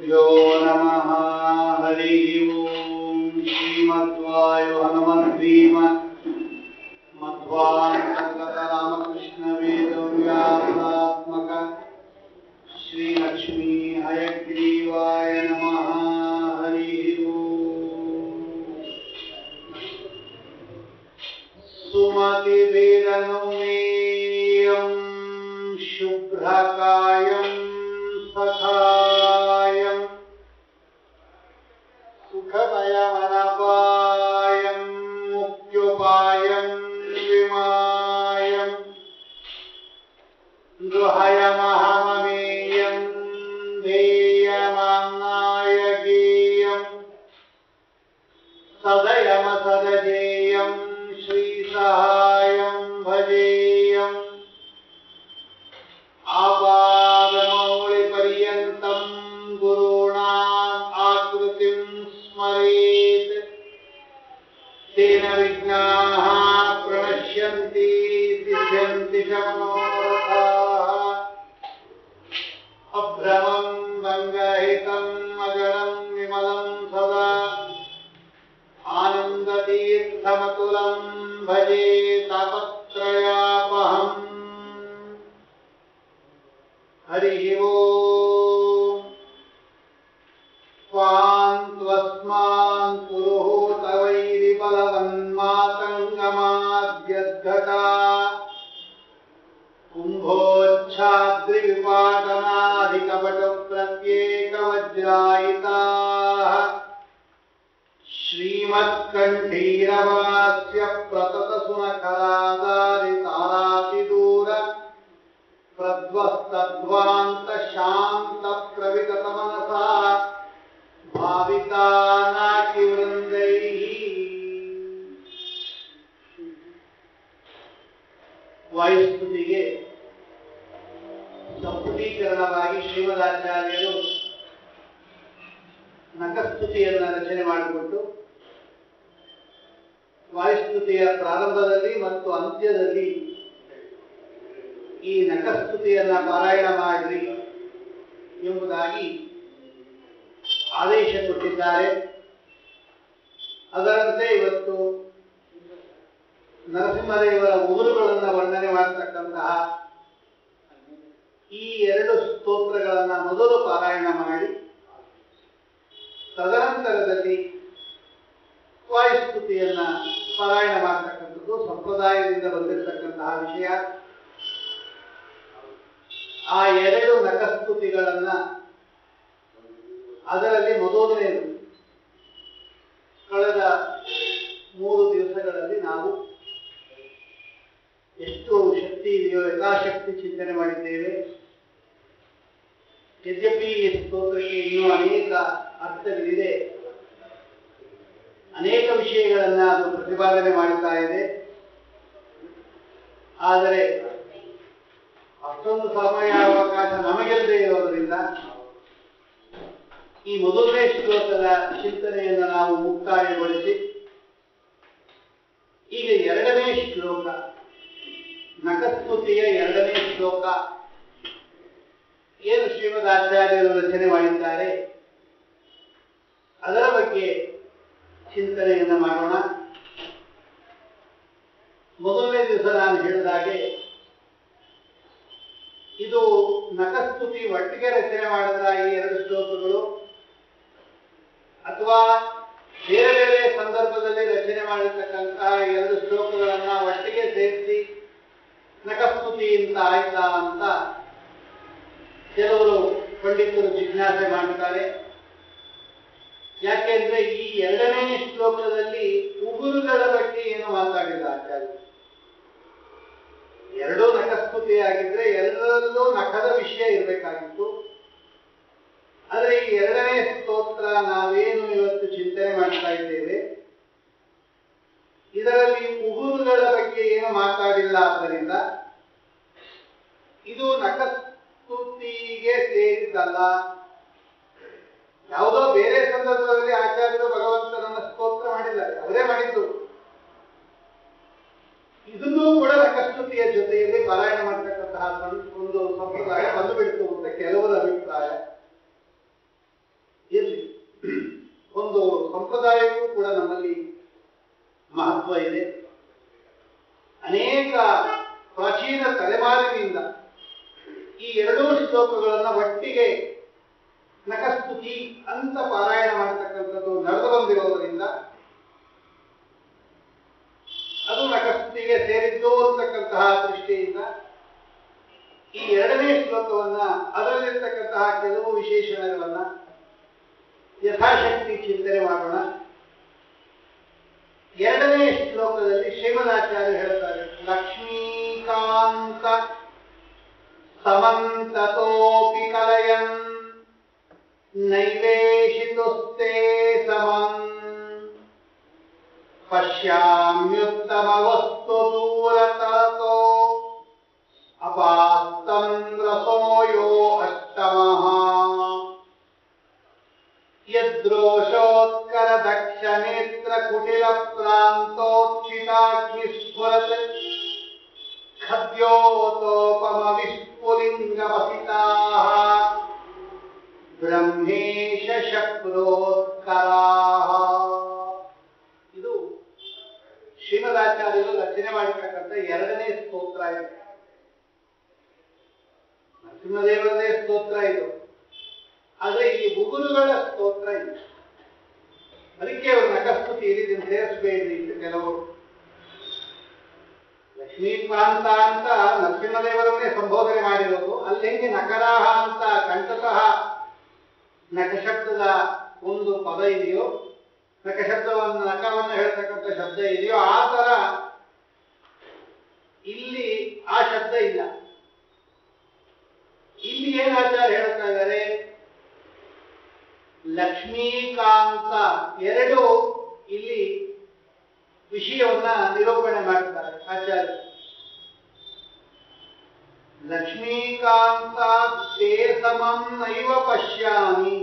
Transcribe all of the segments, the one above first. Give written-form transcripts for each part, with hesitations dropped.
श्रीगुरुभ्यो नमः। हरि ओम। श्रीमद्वायु हनुमद्वीम मध्वान्तर्गत रामकृष्ण वेदव्यासात्मक श्रीलक्ष्मी हयग्रीवाय नमः। हरि ओम। सुमतिभिरनुमेयं शुभ्रकायं सखायं सुखमयमनपायं मुक्त्युपायं विमायं दुहयमहममेयं ध्येयमानायगीयं सदयमसदजेयं श्रीसहायं भजेयम् आपादमौलिपर्यन्तं गुरूणाम् आकृतिं स्मरेत् तेन विघ्नाः प्रणश्यन्ति सिद्ध्यन्ति च मनोरथाः। अभ्रमं भङ्गरहितम् अजडं विमलं सदा आनन्दतीर्थमतुलं भजे तापत्रयापहम्। हरि ओम। स्वान्त्वस्मान् पुरुहूतवैरिबलवन्मातङ्गमाद्यद्गता कुम्भोच्छाद्रिविपाटनाधिकपटुप्रत्येकवज्रायिताः श्रीमत्कण्ठीरवास्य प्रततसुनखरादारितारातिदूर प्रध्वस्तध्वान्त शांत प्रविगतमनसा भावितानाकिवृन्दैः। ವಾಯುಸ್ತುತಿಗೆ ಸಂಪುಟೀಕರಣವಾಗಿ ಶ್ರೀಮದಾಚಾರ್ಯರು ನಖಸ್ತುತಿಯನ್ನು ರಚನೆ ಮಾಡಿಕೊಟ್ಟು ವಾಯುಸ್ತುತಿಯ ಪ್ರಾರಂಭದಲ್ಲಿ ಮತ್ತು ಅಂತ್ಯದಲ್ಲಿ ಈ ನಖಸ್ತುತಿಯನ್ನ ಪಾರಾಯಣ ಮಾಡಿರಿ ಎಂಬುದಾಗಿ ಆದೇಶ ಕೊಟ್ಟಿದ್ದಾರೆ. ಅದರಂತೆ ಇವತ್ತು ನರಸಿಂಹದೇವರ ಉಗುರುಗಳನ್ನು ವರ್ಣನೆ ಮಾಡತಕ್ಕಂತಹ ಈ ಎರಡು ಸ್ತೋತ್ರಗಳನ್ನು ಮೊದಲು ಪಾರಾಯಣ ಮಾಡಿ ತದನಂತರದಲ್ಲಿ ವಾಯುಸ್ತುತಿಯನ್ನ ಪಾರಾಯಣ ಮಾಡತಕ್ಕಂಥದ್ದು ಸಂಪ್ರದಾಯದಿಂದ ಬಂದಿರತಕ್ಕಂತಹ ವಿಷಯ. ಆ ಎರಡು ನಖಸ್ತುತಿಗಳನ್ನ ಅದರಲ್ಲಿ ಮೊದಲನೆಯದು ಕಳೆದ 3 ದಿವಸಗಳಲ್ಲಿ ನಾವು ಎಷ್ಟು ಶಕ್ತಿ ಇದೆಯೋ ಯಥಾಶಕ್ತಿ ಚಿಂತನೆ ಮಾಡಿದ್ದೇವೆ. ಯದ್ಯಪಿ ಈ ಸ್ತೋತ್ರಕ್ಕೆ ಇನ್ನೂ ಅನೇಕ ಅರ್ಥಗಳಿದೆ, ಅನೇಕ ವಿಷಯಗಳನ್ನ ಅದು ಪ್ರತಿಪಾದನೆ ಮಾಡುತ್ತಾ ಇದೆ. ಆದರೆ ಅಷ್ಟೊಂದು ಸಮಯಾವಕಾಶ ನಮಗೆಲ್ಲದೆ ಇರೋದರಿಂದ ಈ ಮೊದಲನೇ ಶ್ಲೋಕದ ಚಿಂತನೆಯನ್ನು ನಾವು ಮುಕ್ತಾಯಗೊಳಿಸಿ ಈಗ ಎರಡನೇ ಶ್ಲೋಕ, ನಖಸ್ತುತಿಯ ಎರಡನೇ ಶ್ಲೋಕ ಏನು ಶ್ರೀಮದಾಚಾರ್ಯರು ರಚನೆ ಮಾಡಿದ್ದಾರೆ ಅದರ ಬಗ್ಗೆ ಚಿಂತನೆಯನ್ನು ಮಾಡೋಣ. ಮೊದಲನೇ ದಿವಸ ನಾನು ಹೇಳಿದಾಗೆ ಇದು ನಖಸ್ತುತಿ ಒಟ್ಟಿಗೆ ರಚನೆ ಮಾಡಿದ ಈ ಎರಡು ಶ್ಲೋಕಗಳು ಅಥವಾ ಬೇರೆ ಬೇರೆ ಸಂದರ್ಭದಲ್ಲಿ ರಚನೆ ಮಾಡಿರ್ತಕ್ಕಂತಹ ಎರಡು ಶ್ಲೋಕಗಳನ್ನ ಒಟ್ಟಿಗೆ ಸೇರಿಸಿ ನಖಸ್ತುತಿ ಅಂತ ಆಯ್ತಾ ಅಂತ ಕೆಲವರು ಪಂಡಿತರು ಜಿಜ್ಞಾಸೆ ಮಾಡುತ್ತಾರೆ. ಯಾಕೆಂದ್ರೆ ಈ ಎರಡನೇ ಶ್ಲೋಕದಲ್ಲಿ ಉಗುರುಗಳ ಬಗ್ಗೆ ಏನು ಮಾತಾಡಿಲ್ಲ ಆಚಾರ್ಯ. ಎರಡೂ ನಖಸ್ತುತಿ ಆಗಿದ್ರೆ ಎಲ್ಲರಲ್ಲೂ ನಖದ ವಿಷಯ ಇರಬೇಕಾಗಿತ್ತು. ಆದರೆ ಈ ಎರಡನೇ ಸ್ತೋತ್ರ ನಾವೇನು ಇವತ್ತು ಚಿಂತನೆ ಮಾಡ್ತಾ ಇದ್ದೇವೆ ಇದರಲ್ಲಿ ಉಗುರುಗಳ ಬಗ್ಗೆ ಏನು ಮಾತಾಡಿಲ್ಲ. ಆದ್ದರಿಂದ ಇದು ನಖಸ್ತುತಿಗೆ ಸೇರಿದ್ದಲ್ಲ. ಯಾವುದೋ ಬೇರೆ ಸಂದರ್ಭದಲ್ಲಿ ಆಚಾರ್ಯರು ಭಗವಂತನನ್ನ ಸ್ತೋತ್ರ ಮಾಡಿದ್ದಾರೆ, ಅವರೇ ಮಾಡಿದ್ದು. ಇದನ್ನೂ ಕೂಡ ನಖಸ್ತುತಿಯ ಜೊತೆಯಲ್ಲಿ ಪಾರಾಯಣ ಮಾಡತಕ್ಕಂತಹ ಒಂದು ಸಂಪ್ರದಾಯ ಬಂದುಬಿಡ್ತು ಅಂತ ಕೆಲವರ ಅಭಿಪ್ರಾಯ. ಸಂಪ್ರದಾಯಕ್ಕೂ ಕೂಡ ನಮ್ಮಲ್ಲಿ ಮಹತ್ವ ಇದೆ. ಅನೇಕ ಪ್ರಾಚೀನ ತಲೆಮಾರಿನಿಂದ ಈ ಎರಡೂ ಶ್ಲೋಕಗಳನ್ನು ಒಟ್ಟಿಗೆ ನಖಸ್ತುತಿ ಅಂತ ಪಾರಾಯಣ ಮಾಡತಕ್ಕಂಥದ್ದು ನಡೆದು ಬಂದಿರೋದರಿಂದ ಅದು ನಖಸ್ತುತಿಗೆ ಸೇರಿದ್ದು ಅಂತಕ್ಕಂತಹ ದೃಷ್ಟಿಯಿಂದ ಈ ಎರಡನೇ ಶ್ಲೋಕವನ್ನ, ಅದರಲ್ಲಿರ್ತಕ್ಕಂತಹ ಕೆಲವು ವಿಶೇಷಣಗಳನ್ನ ಯಥಾಶಕ್ತಿ ಚಿಂತನೆ ಮಾಡೋಣ. ಎರಡನೇ ಶ್ಲೋಕದಲ್ಲಿ ಶ್ರೀಮದಾಚಾರ್ಯರು ಹೇಳ್ತಾರೆ, ಲಕ್ಷ್ಮೀಕಾಂತ ಸಮಂತತೋಪಿ ಕಲಯನ್ ನೈವೇಶಿತುಸ್ತೆ ಸಮಂ ಪಶ್ಯಾಮ್ಯುತ್ತಮ ವಸ್ತು ದೂರತರತೋ ಅಪಾಸ್ತಂ ರಸೋಯೋ ಅಷ್ಟಮಃ ಯದ್ರೋಷೋತ್ಕರ ದಕ್ಷ ನೇತ್ರ ಕುಟಿಲ ಪ್ರಾಂತೋತ್ಥಿತಾಗ್ನಿ ಸ್ಫುರತ್ ಖದ್ಯೋತೋಪಮ ವಿಸ್ಫುಲಿಂಗ ವಸಿತಾಃ ಬ್ರಹ್ಮೇಶ ಶಕ್ರೋತ್ಕರಾಃ. ಇದು ಶ್ರೀಮದಾಚಾರ್ಯರು ರಚನೆ ಮಾಡಿರ್ತಕ್ಕಂಥ ಎರಡನೇ ಸ್ತೋತ್ರ ಇದೆ. ನರಸಿಂಹದೇವರದೇ ಸ್ತೋತ್ರ ಇದು, ಆದ್ರೆ ಈ ಉಗುರುಗಳ ಸ್ತೋತ್ರ ಇದೆ. ಅದಕ್ಕೆ ಅವರು ನಖಸ್ತುತಿ ಇದನ್ನು ಸೇರಿಸಬೇಡಿ ಅಂತ ಕೆಲವರು. ಲಕ್ಷ್ಮೀಕಾಂತ ಅಂತ ನರಸಿಂಹದೇವರನ್ನೇ ಸಂಬೋಧನೆ ಮಾಡಿರೋದು. ಅಲ್ಲಿ ಹೆಂಗೆ ನಕರಾಹ ಅಂತ ಕಂಠತಃ ನಖಶಬ್ದದ ಒಂದು ಪದ ಇದೆಯೋ, ನಖಶಬ್ದವನ್ನು ನಖವನ್ನು ಹೇಳ್ತಕ್ಕಂಥ ಶಬ್ದ ಇದೆಯೋ, ಆ ತರ ಇಲ್ಲಿ ಆ ಶಬ್ದ ಇಲ್ಲ. ಇಲ್ಲಿ ಏನು ಆಚಾರ್ಯ ಹೇಳ್ತಾ ಇದ್ದಾರೆ, ಲಕ್ಷ್ಮೀಕಾಂತ ಎರಡು ಇಲ್ಲಿ ವಿಷಯವನ್ನ ನಿರೂಪಣೆ ಮಾಡ್ತಾರೆ ಆಚಾರ್ಯ. ಲಕ್ಷ್ಮೀಕಾಂತ ತೇ ಸಮಂ ನೈವ ಪಶ್ಯಾಮಿ.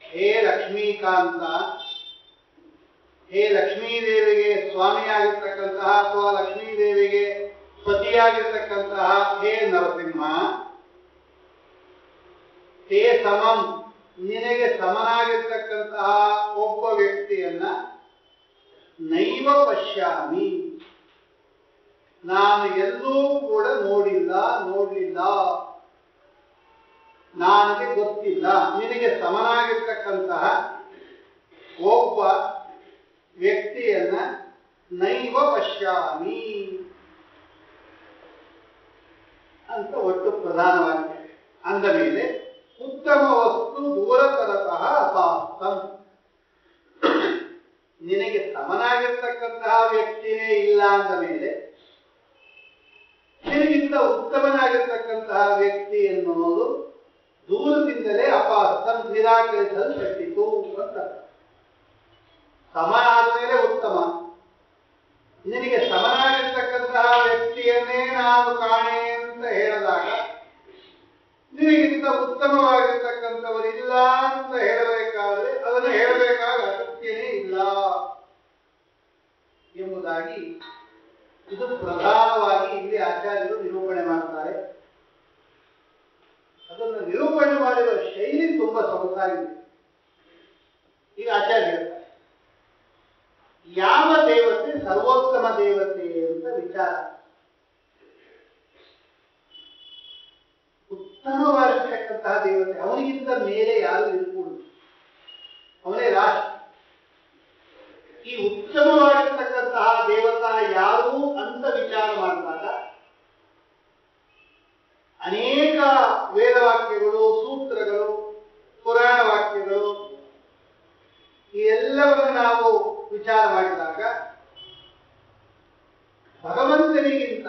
ಹೇ ಲಕ್ಷ್ಮೀಕಾಂತ, ಹೇ ಲಕ್ಷ್ಮೀದೇವಿಗೆ ಸ್ವಾಮಿಯಾಗಿರ್ತಕ್ಕಂತಹ ಅಥವಾ ಲಕ್ಷ್ಮೀದೇವಿಗೆ ಪತಿಯಾಗಿರ್ತಕ್ಕಂತಹ ಹೇ ನರಸಿಂಹ, ತೇ ಸಮಂ ನಿನಗೆ ಸಮನಾಗಿರ್ತಕ್ಕಂತಹ ಒಬ್ಬ ವ್ಯಕ್ತಿಯನ್ನ ನೈವ ಪಶ್ಯಾಮಿ ನಾನು ಎಲ್ಲೂ ಕೂಡ ನೋಡಲಿಲ್ಲ, ನನಗೆ ಗೊತ್ತಿಲ್ಲ. ನಿನಗೆ ಸಮನಾಗಿರ್ತಕ್ಕಂತಹ ಒಬ್ಬ ವ್ಯಕ್ತಿಯನ್ನ ನೈವ ಪಶ್ಯಾಮಿ ಅಂತ ಒಟ್ಟು ಪ್ರಧಾನವಾಗಿದೆ. ಅಂದ ಮೇಲೆ ಉತ್ತಮ ವಸ್ತು ದೂರತರತಃ ಅಪಾಸ್ತಂ, ನಿನಗೆ ಸಮನಾಗಿರ್ತಕ್ಕಂತಹ ವ್ಯಕ್ತಿನೇ ಇಲ್ಲ ಅಂದ ಮೇಲೆ ನಿನಗಿಂತ ಉತ್ತಮನಾಗಿರ್ತಕ್ಕಂತಹ ವ್ಯಕ್ತಿ ಎನ್ನುವುದು ದೂರದಿಂದಲೇ ಅಪಾಸ್ತಂ ನಿರಾಕರಿಸಲ್ಪಟ್ಟಿತು ಅಂತ. ಸಮ ಆದಮೇಲೆ ಉತ್ತಮ, ನಿನಗೆ ಸಮನಾಗಿರ್ತಕ್ಕಂತಹ ವ್ಯಕ್ತಿಯನ್ನೇ ನಾನು ಕಾಣೆ ಅಂತ ಹೇಳಿದಾಗ ನಿನಗಿಂತ ಉತ್ತಮವಾಗಿರ್ತಕ್ಕಂಥವರಿಲ್ಲ ಅಂತ ಹೇಳಬೇಕಾದ್ರೆ ಅದನ್ನು ಹೇಳಬೇಕಾದ ಅಗತ್ಯನೇ ಇಲ್ಲ ಎಂಬುದಾಗಿ ಇದು ಪ್ರಧಾನವಾಗಿ ಇಲ್ಲಿ ಆಚಾರ್ಯರು ನಿರೂಪಣೆ ಮಾಡ್ತಾರೆ. ಅದನ್ನು ನಿರೂಪಣೆ ಮಾಡಿರುವ ಶೈಲಿ ತುಂಬಾ ಸೊಗಸಾಗಿದೆ. ಈಗ ಆಚಾರ್ಯ ಹೇಳ್ತಾರೆ, ಯಾವ ದೇವತೆ ಸರ್ವೋತ್ತಮ ದೇವತೆ ಅಂತ ವಿಚಾರ. ಉತ್ತಮವಾಗಿರ್ತಕ್ಕಂತಹ ದೇವತೆ, ಅವನಿಗಿಂತ ಮೇಲೆ ಯಾರು ಇರ್ಕೂಡುದು, ಅವನೇ ರಾಷ್ಟ್ರ. ಈ ಉತ್ತಮವಾಗಿರ್ತಕ್ಕಂತಹ ದೇವತಾ ಯಾರು ಅಂತ ವಿಚಾರ ಮಾಡಿದಾಗ ಅನೇಕ ವೇದವಾಕ್ಯಗಳು, ಸೂತ್ರಗಳು, ಪುರಾಣ ವಾಕ್ಯಗಳು ಈ ಎಲ್ಲವನ್ನು ನಾವು ವಿಚಾರ ಮಾಡಿದಾಗ ಭಗವಂತನಿಗಿಂತ,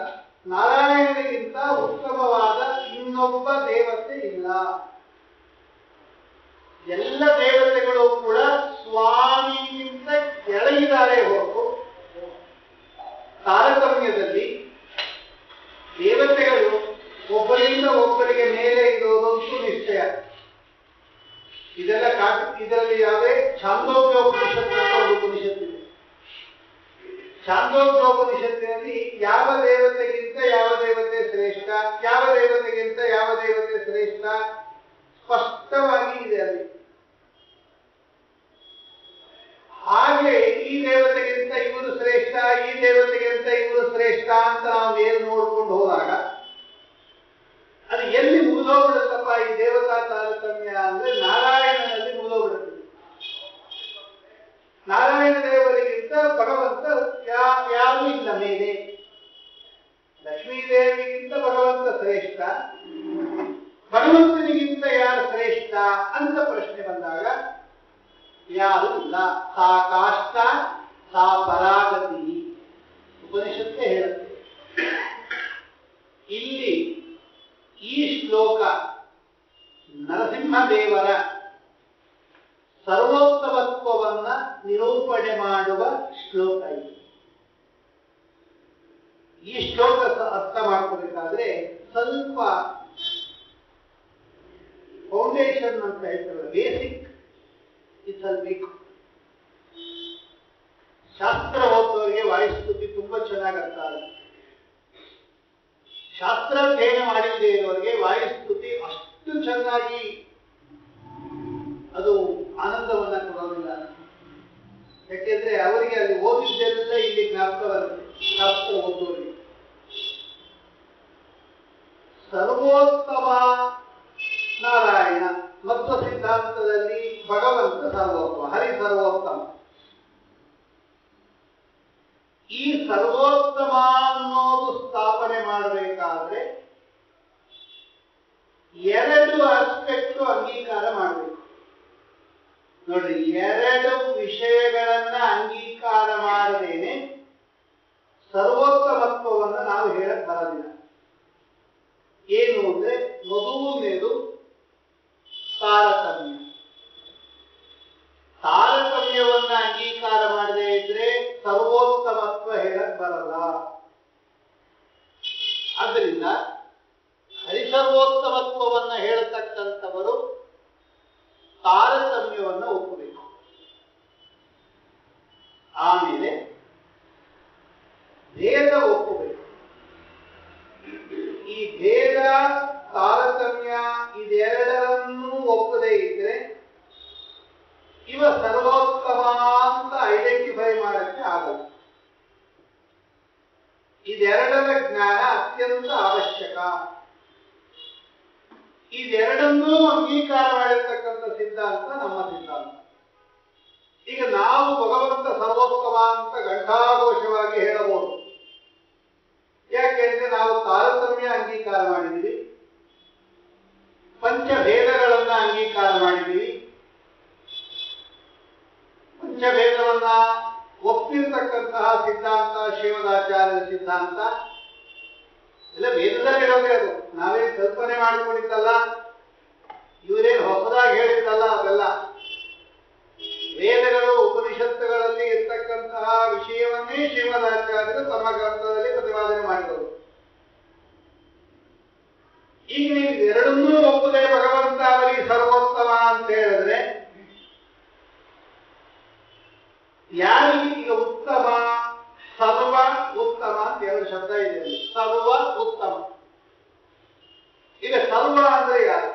ನಾರಾಯಣನಿಗಿಂತ ಉತ್ತಮವಾದ ಇನ್ನೊಬ್ಬ ದೇವತೆ ಇಲ್ಲ. ಎಲ್ಲ ದೇವತೆಗಳು ಕೂಡ ಸ್ವಾಮಿಗಿಂತ ಕೆಳಗಿದ್ದಾರೆ ಹೊರತು ತಾರತಮ್ಯದಲ್ಲಿ ದೇವತೆಗಳು ಒಬ್ಬರಿಂದ ಒಬ್ಬರಿಗೆ ಮೇಲೆ ಇರೋದಂತೂ ನಿಶ್ಚಯ. ಇದೆಲ್ಲ ಇದರಲ್ಲಿ ಯಾವುದೇ ಛಾಂದೋಗ್ಯೋಪನಿಷತ್ತು ಅಂತ ಒಂದು ಉಪನಿಷತ್ತಿದೆ. ಛಾಂದೋಗ್ಯೋಪನಿಷತ್ತಿನಲ್ಲಿ ಯಾವ ದೇವತೆಗಿಂತ ಯಾವ ದೇವತೆ ಶ್ರೇಷ್ಠ, ಯಾವ ದೇವತೆಗಿಂತ ಯಾವ ದೇವತೆ ಶ್ರೇಷ್ಠ ಸ್ಪಷ್ಟವಾಗಿ ಇದೆ ಅಲ್ಲಿ. ದೇವತೆಗಿಂತ ಇವರು ಶ್ರೇಷ್ಠ, ಈ ದೇವತೆಗಿಂತ ಇವರು ಶ್ರೇಷ್ಠ ಅಂತ ನಾವು ಏನು ನೋಡ್ಕೊಂಡು ಹೋದಾಗ ಅದು ಎಲ್ಲಿ ಮುಗಿದೋಗ್ಬಿಡುತ್ತಪ್ಪ ಈ ದೇವತಾ ತಾರತಮ್ಯ ಅಂದ್ರೆ ನಾರಾಯಣನಲ್ಲಿ ಮುಗಿದೋಗ್ಬಿಡುತ್ತೆ. ನಾರಾಯಣ ದೇವರಿಗಿಂತ ಭಗವಂತ ಯಾರು ಇಲ್ಲ ಮೇಲೆ. ಲಕ್ಷ್ಮೀ ದೇವಿಗಿಂತ ಭಗವಂತ ಶ್ರೇಷ್ಠ, ಭಗವಂತನಿಗಿಂತ ಯಾರು ಶ್ರೇಷ್ಠ ಅಂತ ಪ್ರಶ್ನೆ ಬಂದಾಗ ಯಾರು ಇಲ್ಲ. ಸಾ ಕಾಷ್ಟ ಸಾ ಪರಾಗತಿ ಉಪನಿಷತ್ತೇ ಹೇಳುತ್ತೆ. ಇಲ್ಲಿ ಈ ಶ್ಲೋಕ ನರಸಿಂಹದೇವರ ಸರ್ವೋತ್ತಮತ್ವವನ್ನ ನಿರೂಪಣೆ ಮಾಡುವ ಶ್ಲೋಕ ಇದು. ಈ ಶ್ಲೋಕ ಅರ್ಥ ಮಾಡ್ಕೋಬೇಕಾದ್ರೆ ಸ್ವಲ್ಪ ಫೌಂಡೇಶನ್ ಅಂತ ಹೇಳ್ತಾರೆ, ಬೇಸಿಕ್ ಬೇಕು. ಶಾಸ್ತ್ರ ಓದುವವರಿಗೆ ವಾಯುಸ್ತುತಿ ತುಂಬಾ ಚೆನ್ನಾಗಿ ಅರ್ಥ ಆಗುತ್ತೆ. ಶಾಸ್ತ್ರಾಧ್ಯಯನ ಮಾಡಿದ್ದೇ ಇರೋರಿಗೆ ವಾಯುಸ್ತುತಿ ಅಷ್ಟು ಚೆನ್ನಾಗಿ ಅದು ಆನಂದವನ್ನ ಕೊಡೋದಿಲ್ಲ. ಯಾಕೆಂದ್ರೆ ಅವರಿಗೆ ಅಲ್ಲಿ ಓದಿದ್ದೆಲ್ಲ ಇಲ್ಲಿ ಜ್ಞಾಪಕ ಬರುತ್ತೆ. ಶಾಸ್ತ್ರ ಓದುವವರಿಗೆ ಸರ್ವೋತ್ತಮ ನಾರಾಯಣ ಮತ್ತು ಸಿದ್ಧಾಂತದಲ್ಲಿ ಭಗವಂತ ಸರ್ವೋತ್ತಮ, ಹರಿ ಸರ್ವೋತ್ತಮ. ಈ ಸರ್ವೋತ್ತಮ ಅನ್ನೋದು ಸ್ಥಾಪನೆ ಮಾಡಬೇಕಾದ್ರೆ ಎರಡು ಆಸ್ಪೆಕ್ಟ್ ಅಂಗೀಕಾರ ಮಾಡಬೇಕು. ನೋಡ್ರಿ, ಎರಡು ವಿಷಯಗಳನ್ನ ಅಂಗೀಕಾರ ಮಾಡದೇನೆ ಸರ್ವೋತ್ತಮತ್ವವನ್ನು ನಾವು ಹೇಳಕ್ ಬರೋದಿಲ್ಲ. ಏನು ಅಂದ್ರೆ ಮೊದಲನೇದು ತಾರತಮ್ಯ. ತಾರತಮ್ಯವನ್ನ ಅಂಗೀಕಾರ ಮಾಡದೇ ಇದ್ರೆ ಸರ್ವೋತ್ತಮತ್ವ ಹೇಳಕ್ ಬರಲ್ಲ. ಆದ್ದರಿಂದ ಹರಿಸರ್ವೋತ್ತಮತ್ವವನ್ನ ಹೇಳತಕ್ಕಂಥವರು ತಾರತಮ್ಯವನ್ನ ಒಪ್ಪಬೇಕು. ಆಮೇಲೆ ಭೇದ ಒಪ್ಪಬೇಕು. ಈ ಭೇದ ತಾರತಮ್ಯ ಇದೆರಡರನ್ನೂ ಒಪ್ಪದೇ ಇದ್ರೆ ಇವ ಸರ್ವೋತ್ತಮ ಅಂತ ಐಡೆಂಟಿಫೈ ಮಾಡಕ್ಕೆ ಆಗಲ್ಲ. ಇದೆರಡರ ಜ್ಞಾನ ಅತ್ಯಂತ ಅವಶ್ಯಕ. ಇದೆರಡನ್ನೂ ಅಂಗೀಕಾರ ಮಾಡಿರ್ತಕ್ಕಂಥ ಸಿದ್ಧಾಂತ ನಮ್ಮ ಸಿದ್ಧಾಂತ. ಈಗ ನಾವು ಭಗವಂತ ಸರ್ವೋತ್ತಮ ಅಂತ ಘಂಟಾಘೋಷವಾಗಿ ಹೇಳಬಹುದು. ಯಾಕೆಂದ್ರೆ ನಾವು ತಾರತಮ್ಯ ಅಂಗೀಕಾರ ಮಾಡಿದ್ದೀವಿ, ಪಂಚಭೇದಗಳನ್ನ ಅಂಗೀಕಾರ ಮಾಡಿದ್ದೀವಿ. ಪಂಚಭೇದವನ್ನ ಒಪ್ಪಿರ್ತಕ್ಕಂತಹ ಸಿದ್ಧಾಂತ ಶ್ರೀಮದಾಚಾರ್ಯರ ಸಿದ್ಧಾಂತ ಎಲ್ಲ ವೇದದಲ್ಲಿ ಇರೋದೇ. ಅದು ನಾವೇನು ಕಲ್ಪನೆ ಮಾಡಿಕೊಂಡಿದ್ದಲ್ಲ, ಇವರೇನು ಹೊಸದಾಗಿ ಹೇಳಿದ್ದಲ್ಲ. ಅದೆಲ್ಲ ವೇದಗಳು ಉಪನಿಷತ್ತುಗಳಲ್ಲಿ ಇರ್ತಕ್ಕಂತಹ ವಿಷಯವನ್ನೇ ಶ್ರೀಮದಾಚಾರ್ಯರು ತಮ್ಮ ಗ್ರಂಥದಲ್ಲಿ ಪ್ರತಿಪಾದನೆ ಮಾಡಿದರು. ಈಗ ನೀವು ಎರಡನ್ನೂ ಒಪ್ಪದೆ ಭಗವಂತ ಅವರಿಗೆ ಸರ್ವೋತ್ತಮ ಅಂತ ಹೇಳಿದ್ರೆ ಯಾರಿಗೆ ಈಗ ಉತ್ತಮ, ಸರ್ವ ಉತ್ತಮ ಅಂತ ಎರಡು ಶಬ್ದ ಇದೆ. ಸರ್ವ ಉತ್ತಮ. ಈಗ ಸರ್ವ ಅಂದ್ರೆ ಯಾರು?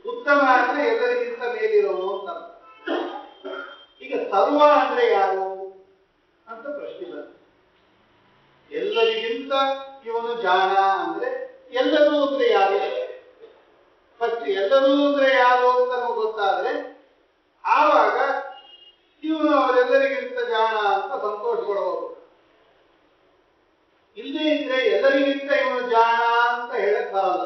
ಉತ್ತಮ ಅಂದ್ರೆ ಎಲ್ಲರಿಗಿಂತ ಮೇಲಿರೋನು ಅಂತ. ಈಗ ಸರ್ವ ಅಂದ್ರೆ ಯಾರು ಅಂತ ಪ್ರಶ್ನೆ ಬರುತ್ತೆ. ಎಲ್ಲರಿಗಿಂತ ಇವನು ಜಾಣ ಅಂದ್ರೆ ಎಲ್ಲರೂ ಅಂದ್ರೆ ಯಾರು? ಫಸ್ಟ್ ಎಲ್ಲರೂ ಅಂದ್ರೆ ಯಾರು ಅಂತ ನಮಗೆ ಗೊತ್ತಾದ್ರೆ ಆವಾಗ ಇವನು ಅವರೆಲ್ಲರಿಗಿಂತ ಜಾಣ ಅಂತ ಸಂತೋಷ ಪಡಬಹುದು. ಇಲ್ಲದೇ ಇದ್ರೆ ಎಲ್ಲರಿಗಿಂತ ಇವನು ಜಾಣ ಅಂತ ಹೇಳಕ್ ಬರಲ್ಲ.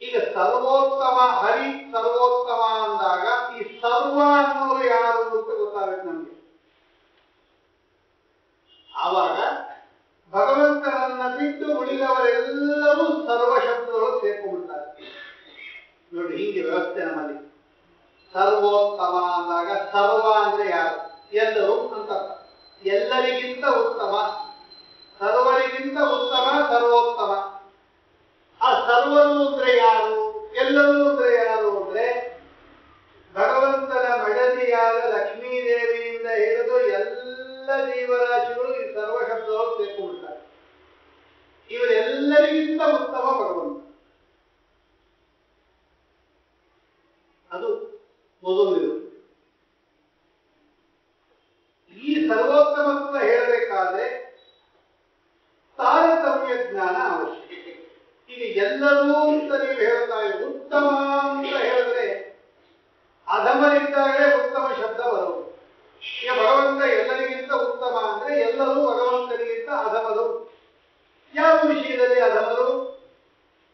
ಈಗ ಸರ್ವೋತ್ತಮ, ಹರಿ ಸರ್ವೋತ್ತಮ ಅಂದಾಗ ಈ ಸರ್ವ ಅನ್ನೋರು ಯಾರು ಅಂತ ಗೊತ್ತಾಗುತ್ತೆ ನಮ್ಗೆ. ಆವಾಗ ಭಗವಂತನನ್ನ ಬಿಟ್ಟು ಉಳಿದವರೆಲ್ಲರೂ ಸರ್ವ ಶಬ್ದಗಳು ಸೇರ್ಕೊಂಡ್ಬಿಡ್ತಾರೆ. ನೋಡಿ, ಹೀಗೆ ವ್ಯವಸ್ಥೆ ನಮ್ಮಲ್ಲಿ. ಸರ್ವೋತ್ತಮ ಅಂದಾಗ ಸರ್ವ ಅಂದ್ರೆ ಯಾರು? ಎಲ್ಲರೂ ಅಂತ. ಎಲ್ಲರಿಗಿಂತ ಉತ್ತಮ, ಸರ್ವರಿಗಿಂತ ಉತ್ತಮ ಸರ್ವೋತ್ತಮ. ಆ ಸರ್ವರು ಅಂದ್ರೆ ಯಾರು? ಎಲ್ಲರೂ ಅಂದ್ರೆ ಯಾರು ಅಂದ್ರೆ ಭಗವಂತನ ಮಡದಿಯಾದ ಲಕ್ಷ್ಮೀದೇವಿಯಿಂದ ಹಿಡಿದು ಎಲ್ಲ ಜೀವರಾಶಿಗಳು ಈ ಸರ್ವ ಶಬ್ದಗಳು ಸೇರ್ಕೊಂಡ್ಬಿಡ್ತಾರೆ. ಇವರೆಲ್ಲರಿಗಿಂತ ಉತ್ತಮ ಭಗವಂತ. ಅದು ಮೊದಲು. ಎಲ್ಲರೂ ಅಂತ ನೀವು ಹೇಳ್ತಾ ಇದ್ದೀರಿ. ಉತ್ತಮ ಅಂತ ಹೇಳಿದ್ರೆ ಅಧಮರಿದ್ದಾಗಲೇ ಉತ್ತಮ ಶಬ್ದ ಬರೋದು. ಈಗ ಭಗವಂತ ಎಲ್ಲರಿಗಿಂತ ಉತ್ತಮ ಅಂದ್ರೆ ಎಲ್ಲರೂ ಭಗವಂತನಿಗಿಂತ ಅಧಮರು. ಯಾವ ವಿಷಯದಲ್ಲಿ ಅಧಮರು?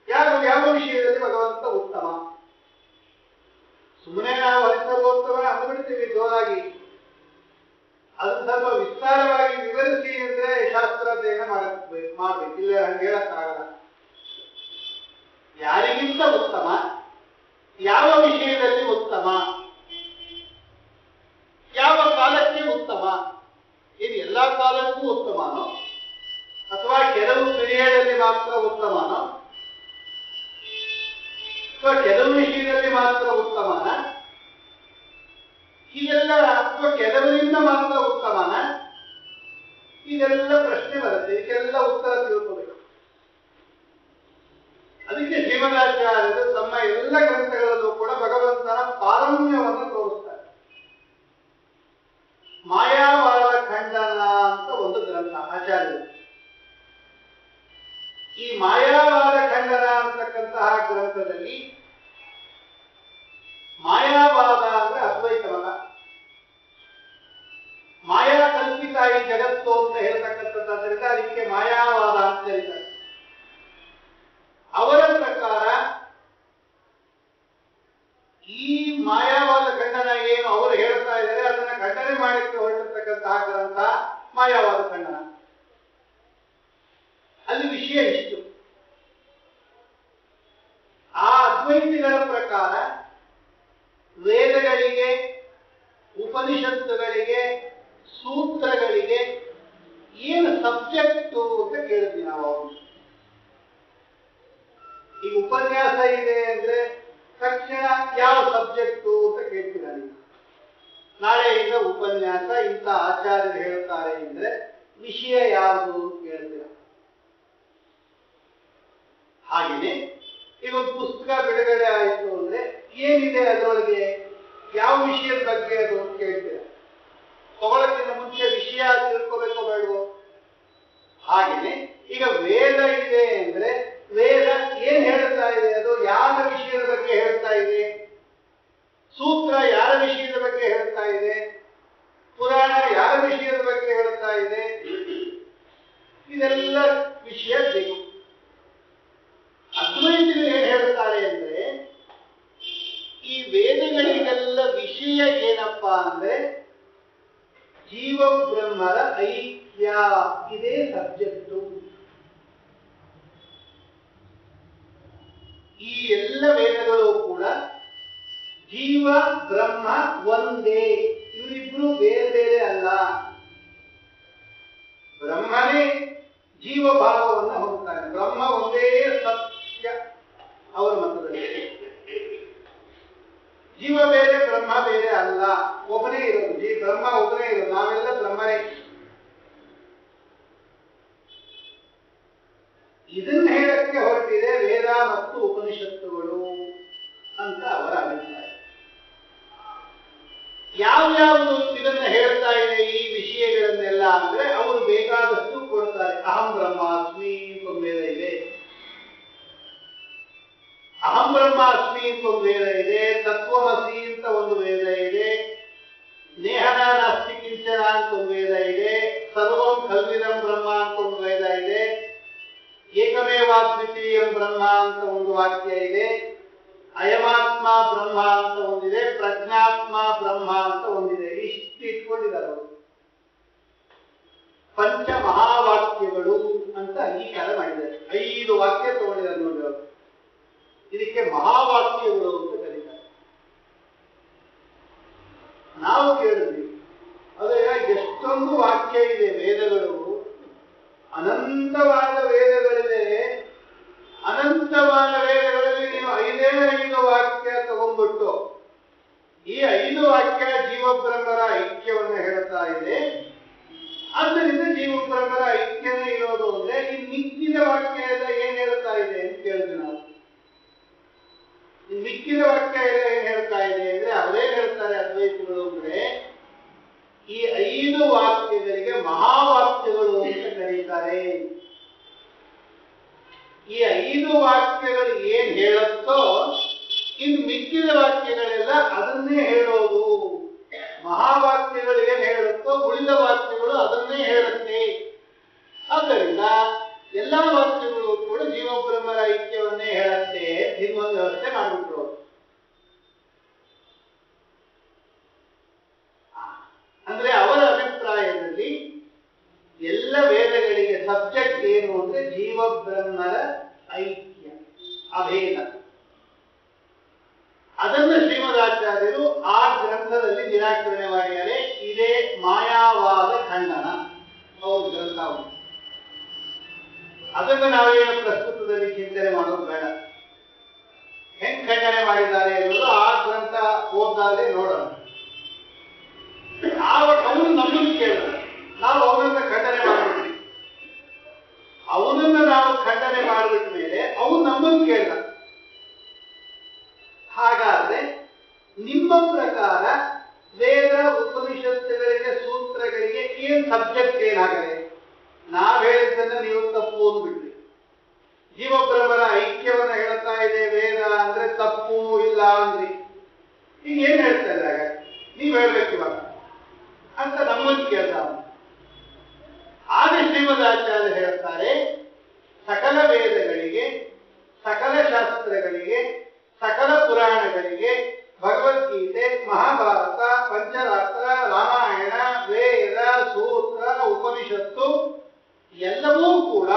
ಯಾವ ವಿಷಯದಲ್ಲಿ ಭಗವಂತ ಉತ್ತಮ? ಸುಮ್ಮನೆ ನಾವು ಹರಿಸರ್ವೋತ್ತಮ ಅಂದ್ಬಿಡ್ತೀವಿ ಜೋರಾಗಿ. ಅದು ಸ್ವಲ್ಪ ವಿಸ್ತಾರವಾಗಿ ವಿವರಿಸಿ ಅಂದ್ರೆ ಶಾಸ್ತ್ರ ಅಧ್ಯಯನ ಮಾಡ್ಬೇಕು. ಇಲ್ಲ ಹಂಗೆ ಹೇಳಕ್ಕಾಗಲ್ಲ. ಯಾರಿಗಿಂತ ಉತ್ತಮ, ಯಾವ ವಿಷಯದಲ್ಲಿ ಉತ್ತಮ, ಯಾವ ಕಾಲಕ್ಕೆ ಉತ್ತಮ? ಇದು ಎಲ್ಲಾ ಕಾಲಕ್ಕೂ ಉತ್ತಮನೋ ಅಥವಾ ಕೆಲವು ಪೀರಿಯಡಲ್ಲಿ ಮಾತ್ರ ಉತ್ತಮನೋ ಅಥವಾ ಕೆಲವು ವಿಷಯದಲ್ಲಿ ಮಾತ್ರ ಉತ್ತಮನ? ಹೀಗೆಲ್ಲ ಅಥವಾ ಕೆಲವರಿಂದ ಮಾತ್ರ ಉತ್ತಮನ? ಇದೆಲ್ಲ ಪ್ರಶ್ನೆ ಬರುತ್ತೆ. ಇದಕ್ಕೆಲ್ಲ ಉತ್ತರ ತಿಳ್ಕೋಬೇಕು. ಅದಕ್ಕೆ ಶ್ರೀಮದಾಚಾರ್ಯರು ತಮ್ಮ ಎಲ್ಲ ಗ್ರಂಥಗಳಲ್ಲೂ ಕೂಡ ಭಗವಂತನ ಪಾರಮ್ಯವನ್ನು ತೋರಿಸ್ತಾರೆ. ಮಾಯಾವಾದ ಖಂಡನ ಅಂತ ಒಂದು ಗ್ರಂಥ ಆಚಾರ್ಯರು. ಈ ಮಾಯಾವಾದ ಖಂಡನ ಅಂತಕ್ಕಂತಹ ಗ್ರಂಥದಲ್ಲಿ ಮಾಯಾವಾದ ಅಂದ್ರೆ ಅದ್ವೈತವಲ್ಲ, ಮಾಯಾ ಕಲ್ಪಿತ ಈ ಜಗತ್ತು ಅಂತ ಹೇಳ್ತಕ್ಕಂಥದ್ದರಿಂದ ಅದಕ್ಕೆ ಮಾಯಾವಾದ ಅಂತ ಹೇಳ್ತಾರೆ. ಅವರ ಪ್ರಕಾರ ಈ ಮಾಯಾವಾದ ಖಂಡನ ಏನು ಅವರು ಹೇಳ್ತಾ ಇದ್ದಾರೆ ಅದನ್ನ ಖಂಡನೆ ಮಾಡಲಿಕ್ಕೆ ಹೊರಟಿರ್ತಕ್ಕಂತಹ ಗ್ರಂಥ ಮಾಯಾವಾದ ಖಂಡನ. ಅಲ್ಲಿ ವಿಷಯ ಇಷ್ಟು. ಆ ಅದ್ವೈತಿಗಳ ಪ್ರಕಾರ ವೇದಗಳಿಗೆ, ಉಪನಿಷತ್ತುಗಳಿಗೆ, ಸೂತ್ರಗಳಿಗೆ ಏನು ಸಬ್ಜೆಕ್ಟು ಅಂತ ಕೇಳಿದ್ವಿ ನಾವು. ಅವರು ಈಗ ಉಪನ್ಯಾಸ ಇದೆ ಅಂದ್ರೆ ತಕ್ಷಣ ಯಾವ ಸಬ್ಜೆಕ್ಟು ಅಂತ ಕೇಳ್ತೀರ ನೀವು. ನಾಳೆಯಿಂದ ಉಪನ್ಯಾಸ ಇಂಥ ಆಚಾರ್ಯರು ಹೇಳ್ತಾರೆ ಅಂದ್ರೆ ವಿಷಯ ಯಾವುದು ಅಂತ ಕೇಳ್ತೀರ. ಹಾಗೆಯೇ ಈಗ ಒಂದು ಪುಸ್ತಕ ಬಿಡುಗಡೆ ಆಯಿತು ಅಂದ್ರೆ ಏನಿದೆ ಅದರೊಳಗೆ, ಯಾವ ವಿಷಯದ ಬಗ್ಗೆ ಅದು ಅಂತ ಕೇಳ್ತೀರ. ತಗೊಳಕ್ಕಿಂತ ಮುಂಚೆ ವಿಷಯ ತಿಳ್ಕೋಬೇಕೋ ಬೇಡವೋ? ಹಾಗೆಯೇ ಈಗ ವೇದ ಇದೆ ಅಂದ್ರೆ ವೇದ ಏನ್ ಹೇಳ್ತಾ ಇದೆ, ಅದು ಯಾರ ವಿಷಯದ ಬಗ್ಗೆ ಹೇಳ್ತಾ ಇದೆ, ಸೂತ್ರ ಯಾರ ವಿಷಯದ ಬಗ್ಗೆ ಹೇಳ್ತಾ ಇದೆ, ಪುರಾಣ ಯಾರ ವಿಷಯದ ಬಗ್ಗೆ ಹೇಳ್ತಾ ಇದೆ, ಇದೆಲ್ಲ ವಿಷಯ ಬೇಕು. ಅದ್ವೈತಿಗಳು ಏನ್ ಹೇಳ್ತಾರೆ ಅಂದ್ರೆ ಈ ವೇದಗಳಿಗೆಲ್ಲ ವಿಷಯ ಏನಪ್ಪಾ ಅಂದ್ರೆ ಜೀವ ಬ್ರಹ್ಮರ ಐಕ್ಯ, ಇದೇ ಸಬ್ಜೆಕ್ಟು. ಈ ಎಲ್ಲ ವೇದಗಳು ಕೂಡ ಜೀವ ಬ್ರಹ್ಮ ಒಂದೇ, ಇವರಿಬ್ರು ಬೇರೆ ಬೇರೆ ಅಲ್ಲ. ಬ್ರಹ್ಮನೇ ಜೀವ ಭಾವವನ್ನು ಹೊಂದುತ್ತಾನೆ. ಬ್ರಹ್ಮ ಒಂದೇ ಸತ್ಯ ಅವರ ಮತದಲ್ಲಿ. ಜೀವ ಬೇರೆ ಬ್ರಹ್ಮ ಬೇರೆ ಅಲ್ಲ, ಒಬ್ಬನೇ ಇರೋದು. ಬ್ರಹ್ಮ ಒಬ್ಬನೇ ಇರೋದು, ನಾವೆಲ್ಲ ಬ್ರಹ್ಮನೇ. ಇದನ್ನ ಹೇಳಕ್ಕೆ ಹೊರಟಿದೆ ವೇದ ಮತ್ತು ಉಪನಿಷತ್ತುಗಳು ಅಂತ ಅವರ ಅಭಿಪ್ರಾಯ. ಯಾವ್ಯಾವುದು ಇದನ್ನ ಹೇಳ್ತಾ ಇದೆ ಈ ವಿಷಯಗಳನ್ನೆಲ್ಲ ಅಂದ್ರೆ ಅವರು ಬೇಕಾದಷ್ಟು ಕೊಡ್ತಾರೆ. ಅಹಂ ಬ್ರಹ್ಮಾಸ್ಮಿ ಅಂತ ಒಂದು ವೇದ ಇದೆ, ಅಹಂ ಬ್ರಹ್ಮಾಸ್ಮಿ ಅಂತ ಒಂದು ವೇದ ಇದೆ, ತತ್ವಮಸಿ ಅಂತ ಒಂದು ವೇದ ಇದೆ, ನೇಹನ ನಾಸ್ತಿ ಕಿಂಚನ ಅಂತ ಒಂದು ವೇದ ಇದೆ, ಸರ್ವಂ ಖಲ್ವಿದಂ ಬ್ರಹ್ಮ ಅಂತ ಒಂದು ವೇದ ಇದೆ, ಏಕಮೇವಾದ್ವಿತೀಯಂ ಬ್ರಹ್ಮ ಅಂತ ಒಂದು ವಾಕ್ಯ ಇದೆ, ಅಯಮಾತ್ಮ ಬ್ರಹ್ಮ ಅಂತ ಒಂದಿದೆ, ಪ್ರಜ್ಞಾತ್ಮ ಬ್ರಹ್ಮ ಅಂತ ಒಂದಿದೆ. ಇಷ್ಟು ಇಟ್ಕೊಂಡಿದ್ದಾರೆ ಅವರು. ಪಂಚ ಮಹಾವಾಕ್ಯಗಳು ಅಂತ ಅಂಗೀಕಾರ ಮಾಡಿದ್ದಾರೆ. 5 ವಾಕ್ಯ ತಗೊಂಡಿದ್ದಾರೆ ನೋಡಿ ಅವರು. ಇದಕ್ಕೆ ಮಹಾವಾಕ್ಯಗಳು ಅಂತ ಕರೀತಾರೆ. ನಾವು ಕೇಳಿದ್ವಿ ಅದೇ ಎಷ್ಟೊಂದು ವಾಕ್ಯ ಇದೆ ವೇದಗಳು, ಅನಂತವಾದ ವೇದಗಳಿದೆ. ಅನಂತವಾದ ವೇದಗಳಲ್ಲಿ ನೀವು 5 ವಾಕ್ಯ ತಗೊಂಡ್ಬಿಟ್ಟು ಈ 5 ವಾಕ್ಯ ಜೀವಬ್ರಹ್ಮರ ಐಕ್ಯವನ್ನು ಹೇಳ್ತಾ ಇದೆ. ಆದ್ದರಿಂದ ಜೀವಬ್ರಹ್ಮರ ಐಕ್ಯನೇ ಇರೋದು ಅಂದ್ರೆ ಈ ಮಿಕ್ಕಿದ ವಾಕ್ಯ ಎಲ್ಲ ಏನ್ ಹೇಳ್ತಾ ಇದೆ ಅಂತ ಕೇಳಿದ್ವಿ ನಾವು. ಈ ಮಿಕ್ಕಿದ ವಾಕ್ಯ ಎಲ್ಲ ಏನ್ ಹೇಳ್ತಾ ಇದೆ ಅಂದ್ರೆ ಅವರೇನ್ ಹೇಳ್ತಾರೆ ಅದ್ವೈತಗಳು ಅಂದ್ರೆ ಈ 5 ವಾಕ್ಯಗಳಿಗೆ ಮಹಾವಾಕ್ಯಗಳು ಅಂತ ಕರೀತಾರೆ. ಈ 5 ವಾಕ್ಯಗಳು ಏನ್ ಹೇಳುತ್ತೋ ಇನ್ನು ಮಿಕ್ಕಿದ ವಾಕ್ಯಗಳೆಲ್ಲ ಅದನ್ನೇ ಹೇಳೋದು. ಮಹಾವಾಕ್ಯಗಳು ಏನ್ ಹೇಳುತ್ತೋ ಉಳಿದ ವಾಕ್ಯಗಳು ಅದನ್ನೇ ಹೇಳುತ್ತೆ. ಆದ್ದರಿಂದ ಎಲ್ಲಾ ವಾಕ್ಯಗಳು ಕೂಡ ಜೀವಬ್ರಹ್ಮರ ಐಕ್ಯವನ್ನೇ ಹೇಳುತ್ತೆ. ಇನ್ನೊಂದು ವ್ಯವಸ್ಥೆ ಮಾಡಿಬಿಟ್ರು. ಅಂದ್ರೆ ಅವರ ಅಭಿಪ್ರಾಯದಲ್ಲಿ ಎಲ್ಲ ವೇದಗಳಿಗೆ ಸಬ್ಜೆಕ್ಟ್ ಏನು ಅಂದ್ರೆ ಜೀವಬ್ರಹ್ಮರ ಐಕ್ಯ, ಅಭೇದ. ಅದನ್ನು ಶ್ರೀಮದಾಚಾರ್ಯರು ಆ ಗ್ರಂಥದಲ್ಲಿ ನಿರಾಕರಣೆ ಮಾಡಿದರೆ ಇದೇ ಮಾಯಾವಾದ ಖಂಡನ. ಅವ್ರ ಗ್ರಂಥ ಅದನ್ನು ನಾವೇನು ಪ್ರಸ್ತುತದಲ್ಲಿ ಚಿಂತನೆ ಮಾಡೋದು ಬೇಡ. ಹೆಂಗ್ ಖಂಡನೆ ಮಾಡಿದ್ದಾರೆ ಎನ್ನುವುದು ಆ ಗ್ರಂಥ ಓದಾದ್ರೆ ನೋಡೋಣ. ಅವನು ನಮ್ಮನ್ನು ಕೇಳಿದ, ನಾವು ಅವನನ್ನ ಖಂಡನೆ ಮಾಡಿಬಿಟ್ವಿ. ಅವನನ್ನ ನಾವು ಖಂಡನೆ ಮಾಡಿಬಿಟ್ಟ ಮೇಲೆ ಅವನು ನಮ್ಮನ್ನು ಕೇಳಿದ. ಹಾಗಾದ್ರೆ ನಿಮ್ಮ ಪ್ರಕಾರ ವೇದ ಉಪನಿಷತ್ತುಗಳಿಗೆ ಸೂತ್ರಗಳಿಗೆ ಏನ್ ಸಬ್ಜೆಕ್ಟ್ ಏನಾಗದೆ? ನಾವ್ ಹೇಳಿದ್ದನ್ನ ನೀವು ತಪ್ಪು ಅಂದ್ಬಿಟ್ರಿ. ಜೀವಬ್ರಹ್ಮರ ಐಕ್ಯವನ್ನ ಹೇಳ್ತಾ ಇದೆ ವೇದ ಅಂದ್ರೆ ತಪ್ಪು ಇಲ್ಲ ಅಂದ್ರಿ. ಈಗ ಏನ್ ಹೇಳ್ತಾ ಇದ್ದಾಗ ನೀವ್ ಹೇಳ್ಬೇಕಿವಾಗ ಅಂತ ನಮ್ಮನ್ನು ಕೇಳ್ದ. ಆಗ ಶ್ರೀಮದಾಚಾರ್ಯ ಹೇಳ್ತಾರೆ, ಸಕಲ ವೇದಗಳಿಗೆ, ಸಕಲ ಶಾಸ್ತ್ರಗಳಿಗೆ, ಸಕಲ ಪುರಾಣಗಳಿಗೆ, ಭಗವದ್ಗೀತೆ, ಮಹಾಭಾರತ, ಪಂಚರಾತ್ರ, ರಾಮಾಯಣ, ವೇದ, ಸೂತ್ರ, ಉಪನಿಷತ್ತು ಎಲ್ಲವೂ ಕೂಡ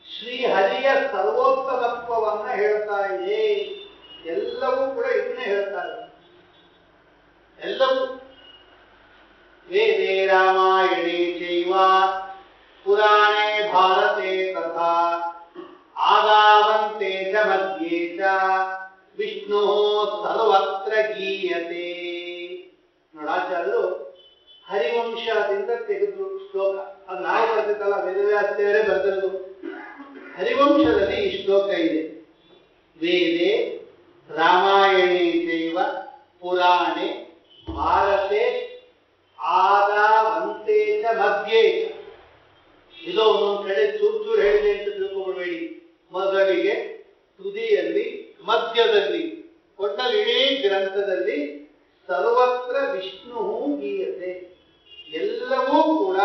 ಶ್ರೀಹರಿಯ ಸರ್ವೋತ್ತಮತ್ವವನ್ನ ಹೇಳ್ತಾ ಇದೆ. ಎಲ್ಲವೂ ಕೂಡ ಇದನ್ನೇ ಹೇಳ್ತಾರೆ. ಎಲ್ಲವೂ ವೇದೇ ರಾಮಾಯಣೇ ಚೈವ ಪುರಾಣೇ ಭಾರತೆ ತಥಾ ಆದಾವಂತೆ ಚ ಮಧ್ಯೆ ಚ ವಿಷ್ಣು ಸರ್ವತ್ರ ಗೀಯತೆ. ನೋಡಾಚಾರ್ಯರು ಹರಿವಂಶದಿಂದ ತೆಗೆದು ಶ್ಲೋಕ. ಅದು ನಾವು ಬರ್ತಿತ್ತಲ್ಲ, ವೇದವ್ಯಾಸದೇವರೇ ಬರ್ತಿರೋದು. ಹರಿವಂಶದಲ್ಲಿ ಈ ಶ್ಲೋಕ ಇದೆ. ವೇದೆ ರಾಮಾಯಣೇ ಚೈವ ಪುರಾಣೆ ಭಾರತೆ ಆದಾವಂತೆ ಚ ಮಧ್ಯೆ ಚ. ಇದೋ ಒಂದೊಂದು ಕಡೆ ಚೂರು ಹೇಳಿದೆ ಅಂತ ತಿಳ್ಕೊಬೇಡಿ. ಮೊದಲಿಗೆ, ತುದಿಯಲ್ಲಿ, ಮಧ್ಯದಲ್ಲಿ, ಒಟ್ಟಲ್ಲಿ ಇಡೀ ಗ್ರಂಥದಲ್ಲಿ ಸರ್ವತ್ರ ವಿಷ್ಣು ಗೀಯತೆ. ಎಲ್ಲವೂ ಕೂಡ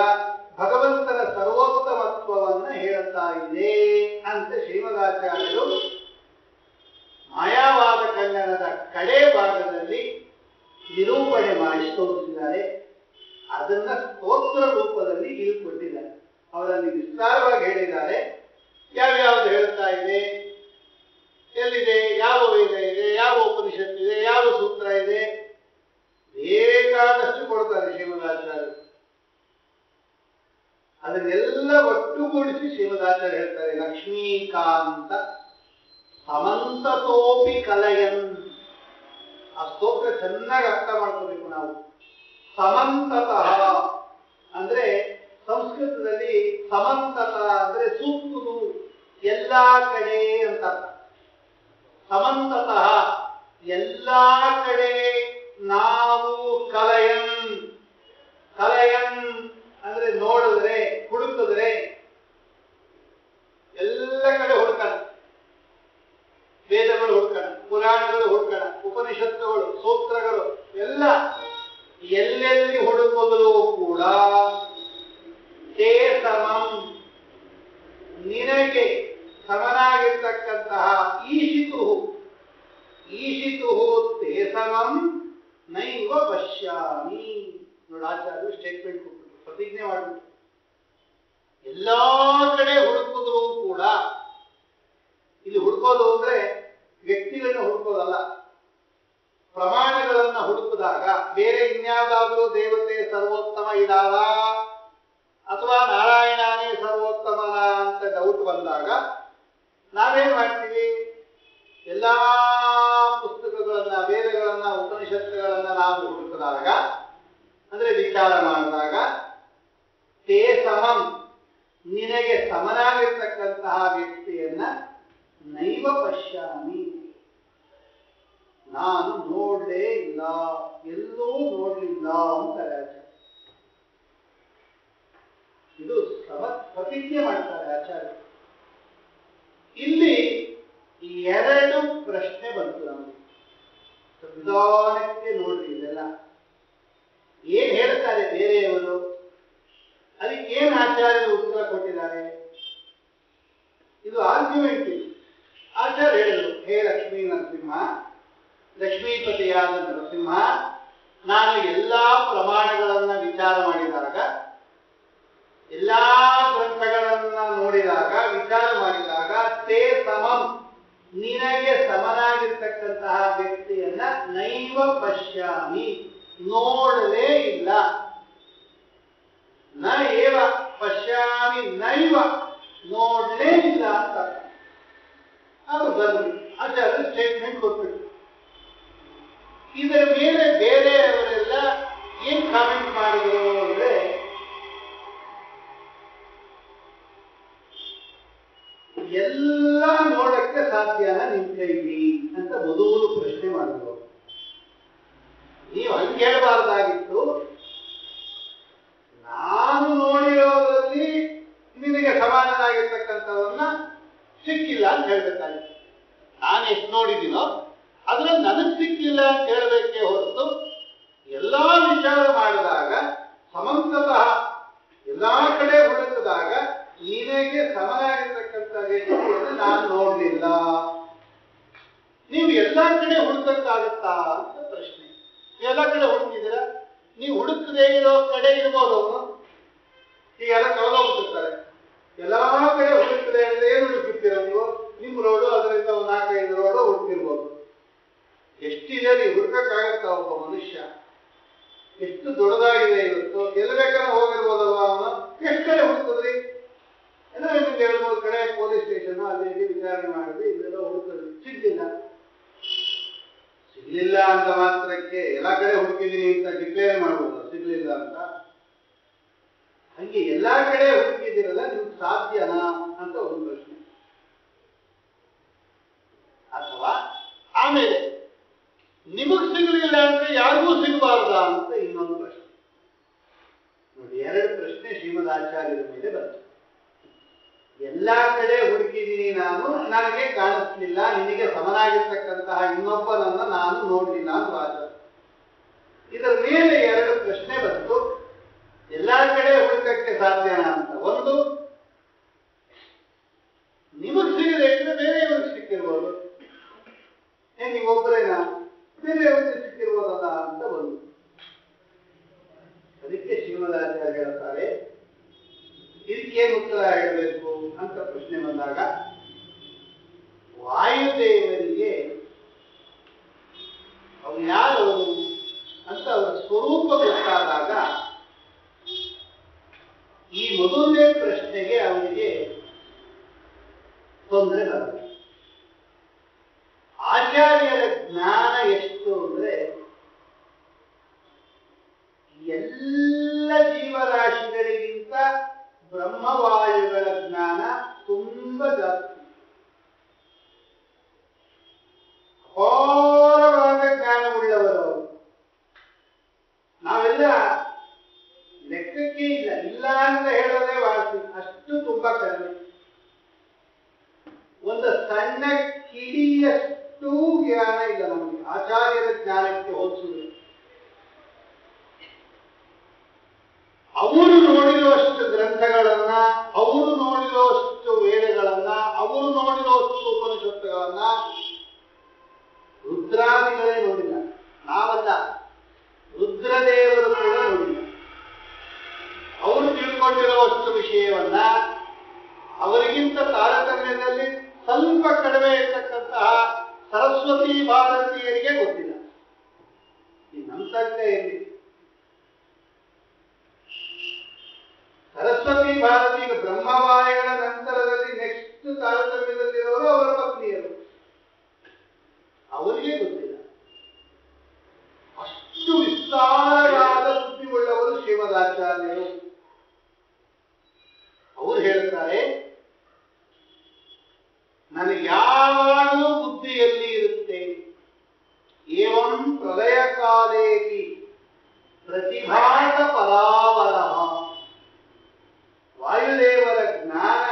ಭಗವಂತನ ಸರ್ವೋತ್ತಮತ್ವವನ್ನು ಹೇಳ್ತಾ ಇದೆ ಅಂತ ಶ್ರೀಮದಾಚಾರ್ಯರು ಮಾಯಾವಾದ ಖಂಡನದ ಕಡೆ ಭಾಗದಲ್ಲಿ ನಿರೂಪಣೆ ಮಾಡಿ ತೋರಿಸಿದ್ದಾರೆ. ಅದನ್ನ ಸ್ತೋತ್ರ ರೂಪದಲ್ಲಿ ಇಲ್ಲಿ ಕೊಟ್ಟಿದ್ದಾರೆ. ಅವರಲ್ಲಿ ವಿಸ್ತಾರವಾಗಿ ಹೇಳಿದ್ದಾರೆ. ಯಾವ್ಯಾವ್ದು ಹೇಳ್ತಾ ಇದೆ, ಎಲ್ಲಿದೆ, ಯಾವ ವೇದ ಇದೆ, ಯಾವ ಉಪನಿಷತ್ತು ಇದೆ, ಯಾವ ಸೂತ್ರ ಇದೆ, ಬೇಕಾದಷ್ಟು ಕೊಡ್ತಾರೆ ಶ್ರೀಮದಾಚಾರ್ಯರು. ಅದನ್ನೆಲ್ಲ ಒಟ್ಟುಗೂಡಿಸಿ ಶ್ರೀಮದಾಚಾರ್ಯ ಹೇಳ್ತಾರೆ, ಲಕ್ಷ್ಮೀಕಾಂತ ಸಮಂತತೋಪಿ ಕಲಯನ್. ಆ ಸ್ತೋತ್ರ ಚೆನ್ನಾಗಿ ಅರ್ಥ ಮಾಡ್ಕೋಬೇಕು ನಾವು. ಸಮಂತತಃ ಅಂದ್ರೆ ಸಂಸ್ಕೃತದಲ್ಲಿ ಸಮಂತತ ಅಂದ್ರೆ ಸೂಕ್ತುದು, ಎಲ್ಲಾ ಕಡೆ ಅಂತ. ಸಮಂತತಃ ಎಲ್ಲಾ ಕಡೆ ನಾವು ಕಲಯನ್. ಕಲಯನ್ ಅಂದ್ರೆ ನೋಡಿದ್ರೆ, ಹುಡುಕಿದ್ರೆ ಎಲ್ಲ ಕಡೆ ಹುಡುಕಣ. ವೇದಗಳು ಹುಡುಕಣ, ಪುರಾಣಗಳು ಹುಡುಕಣ, ಉಪನಿಷತ್ತುಗಳು, ಸೂತ್ರಗಳು ಎಲ್ಲ ಎಲ್ಲೆಲ್ಲಿ ಹುಡುಕಿದ್ರು ಕೂಡ ತೇ ಸಮಂ ನಿನಗೆ ಸಮನಾಗಿರ್ತಕ್ಕಂತಹ ಈಶಿತು ಈಶಿತು ತೇ ಸಮಂ ನೈವ ಪಶ್ಯಾಮಿ. ನೋಡಾಚಾರ್ಯರು ಸ್ಟೇಟ್ಮೆಂಟ್ ಕೊಟ್ಬಿಟ್ಟು ಪ್ರತಿಜ್ಞೆ ಮಾಡಿಬಿಟ್ಟು ಎಲ್ಲಾ ಕಡೆ ಹುಡುಕಿದ್ರು ಕೂಡ, ಇಲ್ಲಿ ಹುಡುಕೋದು ಅಂದ್ರೆ ವ್ಯಕ್ತಿಗಳನ್ನ ಹುಡುಕೋದಲ್ಲ, ಪ್ರಮಾಣಗಳನ್ನ ಹುಡುಕಿದಾಗ ಬೇರೆ ಇನ್ಯಾವುದಾದ್ರೂ ದೇವತೆ ಸರ್ವೋತ್ತಮ ಇದಾವ ಅಥವಾ ನಾರಾಯಣನೇ ಸರ್ವೋತ್ತಮನ ಅಂತ ಡೌಟ್ ಬಂದಾಗ ನಾವೇನ್ ಮಾಡ್ತೀವಿ, ಎಲ್ಲಾ ಪುಸ್ತಕಗಳನ್ನ, ವೇದಗಳನ್ನ, ಉಪನಿಷತ್ತುಗಳನ್ನ ನಾವು ಹುಡುಕಿದಾಗ ಅಂದ್ರೆ ವಿಚಾರ ಮಾಡಿದಾಗ ತೇ ಸಮಂ ನಿನಗೆ ಸಮನಾಗಿರ್ತಕ್ಕಂತಹ ವ್ಯಕ್ತಿಯನ್ನ ನೈವ ಪಶ್ಯಾಮಿ ನಾನು ನೋಡಲೇ ಇಲ್ಲ, ಎಲ್ಲೂ ನೋಡ್ಲಿಲ್ಲ ಅಂತಾರೆ ಆಚಾರ್ಯ. ಇದು ಪ್ರತಿಜ್ಞೆ ಮಾಡ್ತಾರೆ ಆಚಾರ್ಯ. ಇಲ್ಲಿ ಎರಡು ಪ್ರಶ್ನೆ ಬಂತು ನಮಗೆ. ನಿಧಾನಕ್ಕೆ ನೋಡ್ರಿ ಇದೆಲ್ಲ ಏನ್ ಹೇಳ್ತಾರೆ ಬೇರೆಯವರು, ಅದಕ್ಕೆ ಏನ್ ಆಚಾರ್ಯರು ಉತ್ತರ ಕೊಟ್ಟಿದ್ದಾರೆ. ಇದು ಆರ್ಗ್ಯುಮೆಂಟ್. ಆಚಾರ್ಯ ಹೇಳಿದ್ರು, ಹೇ ಲಕ್ಷ್ಮೀ ನರಸಿಂಹ, ಲಕ್ಷ್ಮೀಪತಿಯಾದ ನರಸಿಂಹ, ನಾನು ಎಲ್ಲಾ ಪ್ರಮಾಣಗಳನ್ನ ವಿಚಾರ ಮಾಡಿದಾಗ, ಎಲ್ಲಾ ಗ್ರಂಥಗಳನ್ನ ನೋಡಿದಾಗ, ವಿಚಾರ ಮಾಡಿದಾಗ, ತೇ ಸಮಂ, ನಿನಗೆ ಸಮನಾಗಿರ್ತಕ್ಕಂತಹ ವ್ಯಕ್ತಿಯನ್ನ ನೈವ ಪಶ್ಯಾಮಿ, ನೋಡಲೇ ಇಲ್ಲ. ನ ಏವ ಪಶ್ಯಾಮಿ ನೈವ, ನೋಡಲೇ ಇಲ್ಲ ಅಂತ. ಅದು ಬಂದ್ರಿ ಆಚಾರ್ಯ ಸ್ಟೇಟ್ಮೆಂಟ್ ಕೊಟ್ಬಿಟ್ಟು, ಇದರ ಮೇಲೆ ಬೇರೆಯವರೆಲ್ಲ ಏನ್ ಕಾಮೆಂಟ್ ಮಾಡಿದ್ರು ಅಂದ್ರೆ, ಎಲ್ಲ ನೋಡಕ್ಕೆ ಸಾಧ್ಯನ ನಿಮ್ ಕೈಲಿ ಅಂತ ಮೊದಲು ಪ್ರಶ್ನೆ ಮಾಡಿದ್ರು. ನೀವು ಹಂಗೆ ಹೇಳಬಾರ್ದಾಗಿತ್ತು, ನಾನು ನೋಡಿರೋದ್ರಲ್ಲಿ ನಿನಗೆ ಸಮಾನನಾಗಿರ್ತಕ್ಕಂಥವನ್ನ ಸಿಕ್ಕಿಲ್ಲ ಅಂತ ಹೇಳ್ಬೇಕಾಗಿತ್ತು. ನಾನು ಎಷ್ಟು ನೋಡಿದ್ದೀನೋ ಅದ್ರಲ್ಲಿ ನನಗೆ ಸಿಕ್ಕಿಲ್ಲ ಅಂತ ಹೇಳಬೇಕೇ ಹೊರತು, ಎಲ್ಲಾ ವಿಚಾರ ಮಾಡಿದಾಗ ಸಮಂತತಃ ಎಲ್ಲಾ ಕಡೆ ಹುಡುಕಿದಾಗ ನಿನಗೆ ಸಮನಾಗಿರ್ತಕ್ಕಂಥ ವ್ಯಕ್ತಿಯನ್ನು ನಾನು ನೋಡ್ಲಿಲ್ಲ. ನೀವು ಎಲ್ಲಾ ಕಡೆ ಹುಡುಕಕ್ಕಾಗತ್ತಾ ಅಂತ ಪ್ರಶ್ನೆ. ಎಲ್ಲ ಕಡೆ ಹುಡುಕಿದ್ದೀರಾ? ನೀವು ಹುಡುಕದೇ ಇರೋ ಕಡೆ ಇರ್ಬೋದು ಅವನು. ಈಗ ಎಲ್ಲ ಕವಲೋಗ್ಬಿಟ್ಟಿರ್ತಾರೆ. ಎಲ್ಲಾ ಕಡೆ ಹುಡುಕಿದ್ರೆ ಅಂದ್ರೆ ಏನು ಹುಡುಕಿರ್ತೀರ ನೀವು? ನಿಮ್ ರೋಡು, ಅದರಿಂದ ಒಂದು 4-5 ರೋಡು ಹುಡುಕಿರ್ಬೋದು. ಎಷ್ಟಿದೆ ನೀವು ಹುಡುಕಕ್ಕಾಗತ್ತ? ಒಬ್ಬ ಮನುಷ್ಯ ಎಷ್ಟು ದೊಡ್ಡದಾಗಿದೆ ಇವತ್ತು, ಎಲ್ಲಿ ಬೇಕಾದ್ರೆ ಹೋಗಿರ್ಬೋದಲ್ವ ಅವನು. ಎಷ್ಟು ಕಡೆ ಹುಡುಕಿದ್ರಿ? ಎಲ್ಲ ನಿಮ್ಗೆ 2-3 ಕಡೆ ಪೊಲೀಸ್ ಸ್ಟೇಷನ್ ಅಲ್ಲಿ ಇಲ್ಲಿ ವಿಚಾರಣೆ ಮಾಡಿದ್ವಿ, ಇದೆಲ್ಲ ಹುಡುಕಿದ್ವಿ, ಸಿಗ್ಲಿಲ್ಲ. ಸಿಗ್ಲಿಲ್ಲ ಅಂತ ಮಾತ್ರಕ್ಕೆ ಎಲ್ಲಾ ಕಡೆ ಹುಡುಕಿದೀನಿ ಅಂತ ಡಿಕ್ಲೇರ್ ಮಾಡ್ಬೋದು, ಸಿಗ್ಲಿಲ್ಲ ಅಂತ. ಹಂಗೆ ಎಲ್ಲಾ ಕಡೆ ಹುಡುಕಿದಿರಲ್ಲ, ನಿಮ್ಗೆ ಸಾಧ್ಯನಾ ಅಂತ ಒಂದು ಪ್ರಶ್ನೆ. ಅಥವಾ ಆಮೇಲೆ ನಿಮಗ್ ಸಿಗಲಿಲ್ಲ ಅಂದ್ರೆ ಯಾರಿಗೂ ಸಿಗಬಾರ್ದ ಅಂತ ಇನ್ನೊಂದು ಪ್ರಶ್ನೆ. ನೋಡಿ, 2 ಪ್ರಶ್ನೆ ಶ್ರೀಮದ್ ಆಚಾರ್ಯರ ಮೇಲೆ ಬಂತು. ಎಲ್ಲಾ ಕಡೆ ಹುಡುಕಿದೀನಿ ನಾನು, ನನಗೆ ಕಾಣಿಸ್ಲಿಲ್ಲ, ನಿನಗೆ ಸಮನಾಗಿರ್ತಕ್ಕಂತಹ ಇನ್ನೊಬ್ಬನನ್ನ ನಾನು ನೋಡ್ಲಿಲ್ಲ ಅಂತ ವಾದ. ಇದರ ಮೇಲೆ 2 ಪ್ರಶ್ನೆ ಬಂತು. ಎಲ್ಲಾ ಕಡೆ ಹುಡುಕಕ್ಕೆ ಸಾಧ್ಯನಾ ಅಂತ. ಒಂದು, ನಿಮಗ್ ಸಿಗದೆ ಇದ್ರೆ ಬೇರೆಯವ್ರಿಗೆ ಸಿಕ್ಕಿರ್ಬೋದು. ನೀವೊಬ್ಬರೇನಾ? ಬೇರೆಯವ್ರಿಗೆ ಸಿಕ್ಕಿರ್ಬೋದಲ್ಲ ಅಂತ ಒಂದು. ಅದಕ್ಕೆ ಶ್ರೀಮದಾಚಾರ್ಯ ಹೇಳ್ತಾರೆ, ಇದಕ್ಕೇನು ಉತ್ತರ ಹೇಳಬೇಕು ಅಂತ ಪ್ರಶ್ನೆ ಬಂದಾಗ, ವಾಯುದೇವರಿಗೆ ಅವ್ರು ಯಾರು ಅಂತ ಅವರ ಸ್ವರೂಪ ಗೊತ್ತಾದಾಗ ಈ ಮೊದಲನೇ ಪ್ರಶ್ನೆಗೆ ಅವರಿಗೆ ತೊಂದರೆ ಬರುತ್ತೆ. ಆಚಾರ್ಯರ ಜ್ಞಾನ ಎಷ್ಟು ಅಂದ್ರೆ, ಎಲ್ಲ ಜೀವರಾಶಿಗಳಿಗಿಂತ ಬ್ರಹ್ಮವಾಯುಗಳ ಜ್ಞಾನ ತುಂಬಾ ಜಾಸ್ತಿ. ಅಪಾರವಾದ ಜ್ಞಾನವುಳ್ಳವರು. ನಾವೆಲ್ಲ ಲೆಕ್ಕಕ್ಕೆ ಇಲ್ಲ, ಇಲ್ಲ ಅಂತ ಹೇಳೋದೇ ವಾಸಿ, ಅಷ್ಟು ತುಂಬಾ ಕಡಿಮೆ. ಒಂದು ಸಣ್ಣ ಕಿಡಿಯಷ್ಟು ಜ್ಞಾನ ಇಲ್ಲ ನಮಗೆ ಆಚಾರ್ಯರ ಜ್ಞಾನಕ್ಕೆ ಹೋಲಿಸುವುದು. ಅವರು ನೋಡಿರುವಷ್ಟು ಗ್ರಂಥಗಳನ್ನ, ಅವರು ನೋಡಿರುವಷ್ಟು ವೇದಗಳನ್ನ, ಅವರು ನೋಡಿರುವಷ್ಟು ಉಪನಿಷತ್ತುಗಳನ್ನ ರುದ್ರಾದಿಗಳೇ ನೋಡಿಲ್ಲ. ನಾವಲ್ಲ, ರುದ್ರದೇವರು ಕೂಡ ನೋಡಿಲ್ಲ. ಅವರು ತಿಳ್ಕೊಂಡಿರುವಷ್ಟು ವಿಷಯವನ್ನ ಅವರಿಗಿಂತ ತಾರತಮ್ಯದಲ್ಲಿ ಸ್ವಲ್ಪ ಕಡಿಮೆ ಇರತಕ್ಕಂತಹ ಸರಸ್ವತಿ ಭಾರತೀಯರಿಗೆ ಗೊತ್ತಿಲ್ಲ. ಈ ನಮ್ಮ ಸಂಖ್ಯೆಯಲ್ಲಿ ಸರಸ್ವತಿ ಭಾರತೀಯ ಬ್ರಹ್ಮವಾಯುಗಳ ನಂತರದಲ್ಲಿ ನೆಕ್ಸ್ಟ್ ತಾರತಮ್ಯದಲ್ಲಿರೋರು ಅವರ ಪತ್ನಿಯರು, ಅವರಿಗೆ ಗೊತ್ತಿಲ್ಲ. ಅಷ್ಟು ವಿಸ್ತಾರವಾದ ಬುದ್ಧಿಯುಳ್ಳವರು ಶ್ರೀಮದಾಚಾರ್ಯರು. ಅವರು ಹೇಳ್ತಾರೆ, ನನಗೆ ಯಾವಾಗಲೂ ಬುದ್ಧಿಯಲ್ಲಿ ಇರುತ್ತೆ. ಏವಂ ಪ್ರಳಯ ಕಾಲೇತಿ ಪ್ರತಿಭಾಸ ಪರಾವರ. ವಾಯುದೇವರ ಜ್ಞಾನ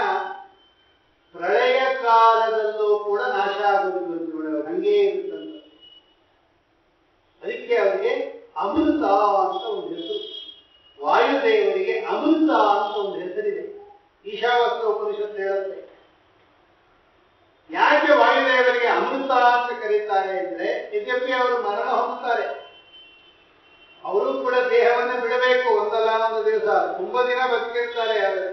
ಪ್ರಳಯ ಕಾಲ ಇದಕ್ಕೆ ಅವರಿಗೆ ಅಮೃತ ಅಂತ ಒಂದು ಹೆಸರು. ವಾಯುದೇವರಿಗೆ ಅಮೃತ ಅಂತ ಒಂದು ಹೆಸರಿದೆ. ಈಶಾವಾಸ್ಯ ಉಪನಿಷತ್ತು ಹೇಳುತ್ತೆ. ಯಾಕೆ ವಾಯುದೇವರಿಗೆ ಅಮೃತ ಅಂತ ಕರೀತಾರೆ ಅಂದ್ರೆ, ಯದ್ಯಪಿ ಅವರು ಮರಣ ಹೊಂದುತ್ತಾರೆ, ಅವರು ಕೂಡ ದೇಹವನ್ನು ಬಿಡಬೇಕು ಒಂದಲ್ಲ ಒಂದು ದಿವಸ, ತುಂಬಾ ದಿನ ಬದುಕಿರ್ತಾರೆ. ಆದರೆ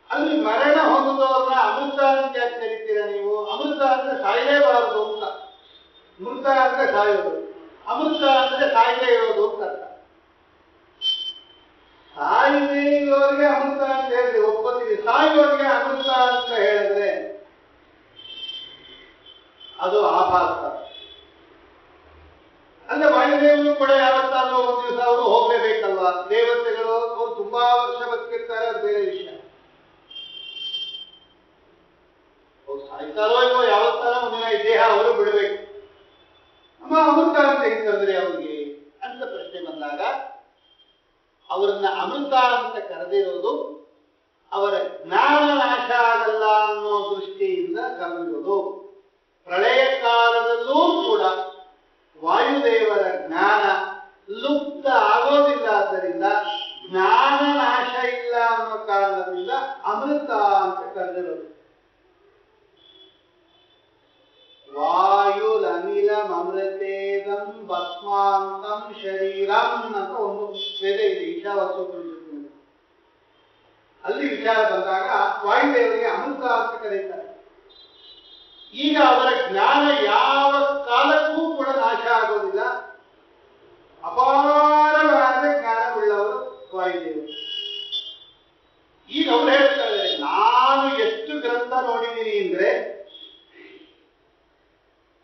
ಅಲ್ಲಿ ಮರಣ ಹೊಂದುದವ್ರನ್ನ ಅಮೃತ ಅಂತ ಯಾಕೆ ಕರಿತೀರಾ ನೀವು? ಅಮೃತ ಅಂದ್ರೆ ಸಾಯಲೇಬಾರದು ಅಂತ. ಮೃತ ಅಂದ್ರೆ ಸಾಯೋದು, ಅಮೃತ ಅಂದ್ರೆ ಸಾಯದೇ ಇರೋದು ಅಂತ ಅರ್ಥ. ಸಾಯದೇ ಇರೋರಿಗೆ ಅಮೃತ ಅಂತ ಹೇಳಿದ್ರೆ ಒಪ್ಪತ್ತೀವಿ, ಸಾಯೋರಿಗೆ ಅಮೃತ ಅಂತ ಹೇಳಿದ್ರೆ ಅದು ಆಭಾಸ. ಅಂದ್ರೆ ವಾಯುದೇವರು ಕೂಡ ಯಾವತ್ತಾದ್ರೂ ಒಂದು ದಿವಸ ಅವರು ಹೋಗ್ಲೇಬೇಕಲ್ವಾ? ದೇವತೆಗಳು ಅವರು ತುಂಬಾ ವರ್ಷ ಬದುಕಿರ್ತಾರೆ, ಅದು ಬೇರೆ ವಿಷಯ. ಅವ್ರು ಸಾಯ್ತಾರೋ ಇಲ್ವೋ, ಯಾವತ್ತಾರ ಒಂದಿನ ಈ ದೇಹ ಅವರು ಬಿಡಬೇಕು. ಅಮ್ಮ ಅಮೃತ ಅಂತ ಹೆಂಗಂದ್ರೆ ಅವ್ರಿಗೆ ಅಂತ ಪ್ರಶ್ನೆ ಬಂದಾಗ ಅವರನ್ನ ಅಮೃತ ಅಂತ ಕರೆದಿರೋದು ಅವರ ಜ್ಞಾನ ನಾಶ ಆಗಲ್ಲ ಅನ್ನೋ ದೃಷ್ಟಿಯಿಂದ ಕರೆದಿರೋದು. ಪ್ರಳಯ ಕಾಲದಲ್ಲೂ ಕೂಡ ವಾಯುದೇವರ ಜ್ಞಾನ ಲುಪ್ತ ಆಗೋದಿಲ್ಲ. ಆದ್ದರಿಂದ ಜ್ಞಾನ ನಾಶ ಇಲ್ಲ ಅನ್ನೋ ಕಾರಣದಿಂದ ಅಮೃತ ಅಂತ ಕರೆದಿರೋದು. ವಾಯುರನಿಲಂ ಅಮೃತೇದಂ ಭಸ್ಮಾಂತಂ ಶರೀರಂ ಅಂತ ಒಂದು ವೇದ ಇದೆ ಈಶಾವಾಸ್ಯ ಉಪನಿಷತ್ತಿನಲ್ಲಿ. ಅಲ್ಲಿ ವಿಚಾರ ಬಂದಾಗ ವಾಯುದೇವರಿಗೆ ಅಮೃತ ಅಂತ ಕರೀತಾರೆ. ಈಗ ಅವರ ಜ್ಞಾನ ಯಾವ ಕಾಲಕ್ಕೂ ಕೂಡ ನಾಶ ಆಗೋದಿಲ್ಲ. ಅಪಾರವಾದ ಜ್ಞಾನವುಳ್ಳವರು ವಾಯುದೇವರು. ಈಗ ಅವ್ರು ಹೇಳ್ತಾ ಇದ್ದಾರೆ, ನಾನು ಎಷ್ಟು ಗ್ರಂಥ ನೋಡಿದ್ದೀನಿ ಅಂದ್ರೆ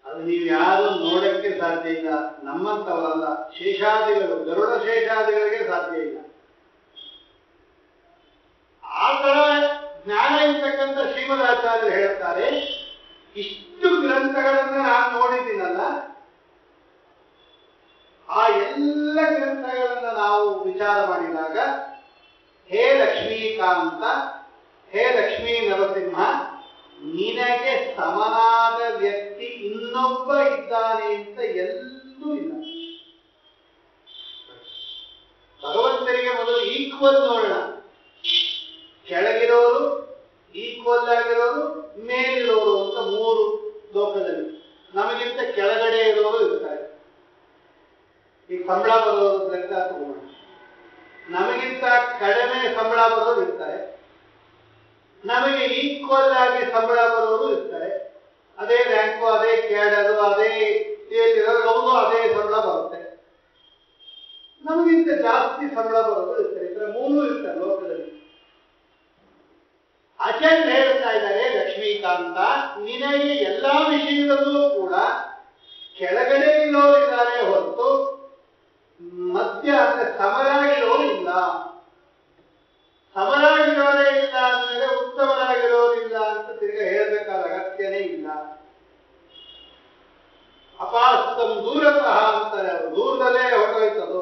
ಅದು ನೀವು ಯಾರು ನೋಡಕ್ಕೆ ಸಾಧ್ಯ ಇಲ್ಲ. ನಮ್ಮಂತವರಲ್ಲ, ಶೇಷಾದಿಗಳು, ಗರುಡ ಶೇಷಾದಿಗಳಿಗೆ ಸಾಧ್ಯ ಇಲ್ಲ. ಆ ತರ ಜ್ಞಾನ ಇರ್ತಕ್ಕಂಥ ಶ್ರೀಮದಾಚಾರ್ಯರು ಹೇಳ್ತಾರೆ, ಇಷ್ಟು ಗ್ರಂಥಗಳನ್ನ ನಾನು ನೋಡಿದ್ದೀನಲ್ಲ, ಆ ಎಲ್ಲ ಗ್ರಂಥಗಳನ್ನ ನಾವು ವಿಚಾರ ಮಾಡಿದಾಗ, ಹೇ ಲಕ್ಷ್ಮೀಕಾಂತ, ಹೇ ಲಕ್ಷ್ಮೀ ನರಸಿಂಹ, ನಿನಗೆ ಸಮನಾದ ವ್ಯಕ್ತಿ ಇನ್ನೊಬ್ಬ ಇದ್ದಾನೆ ಅಂತ ಎಲ್ಲೂ ಇಲ್ಲ. ಭಗವಂತನಿಗೆ ಮೊದಲು ಈಕ್ವಲ್ ನೋಡೋಣ. ಕೆಳಗಿರೋರು, ಈಕ್ವಲ್ ಆಗಿರೋರು, ಮೇಲಿರೋರು ಅಂತ ಮೂರು ಲೋಕದಲ್ಲಿ. ನಮಗಿಂತ ಕೆಳಗಡೆ ಇರೋರು ಇರ್ತಾರೆ. ಈಗ ಸಂಬಳ ಬರೋರು ಲೆಕ್ಕ ತಗೋಣ. ನಮಗಿಂತ ಕಡಿಮೆ ಸಂಬಳ ಬರೋರು ಇರ್ತಾರೆ, ನಮಗೆ ಈಕ್ವಲ್ ಆಗಿ ಸಂಬಳ ಬರೋರು ಇರ್ತಾರೆ. ಅದೇ ರ್ಯಾಂಕು, ಅದೇ ಕ್ಯಾಡರು, ಅದೇ ಅವರು ಅದೇ ಸಂಬಳ ಬರುತ್ತೆ. ನಮಗಿಂತ ಜಾಸ್ತಿ ಸಂಬಳ ಬರೋರು ಇರ್ತಾರೆ. ಇದರ ಮೂರು ಇರ್ತಾರೆ ಲೋಕದಲ್ಲಿ. ಆಚಾರ್ಯ ಹೇಳ್ತಾ ಇದ್ದಾರೆ, ಲಕ್ಷ್ಮೀಕಾಂತ, ನಿನಗೆ ಎಲ್ಲಾ ವಿಷಯದಲ್ಲೂ ಕೂಡ ಕೆಳಗಡೆ ಇರೋರಿದ್ದಾರೆ ಹೊರತು ಮಧ್ಯ ಅಂದ್ರೆ ಸಮರಾಗಿರೋರು ಇಲ್ಲ. ಸಮರಾಗಿರೋರೇ ಇಲ್ಲ ಅಂದಮೇಲೆ ಉತ್ತಮರಾಗಿರೋರಿಲ್ಲ ಅಂತ ತಿರ್ಗ ಹೇಳ್ಬೇಕಾದ ಅಗತ್ಯನೇ ಇಲ್ಲ. ಅಪಾಸ್ತಂ ದೂರತಃ ಅಂತಾರೆ, ಅವರು ದೂರದಲ್ಲೇ ಹೊರಟೋಯ್ತದು.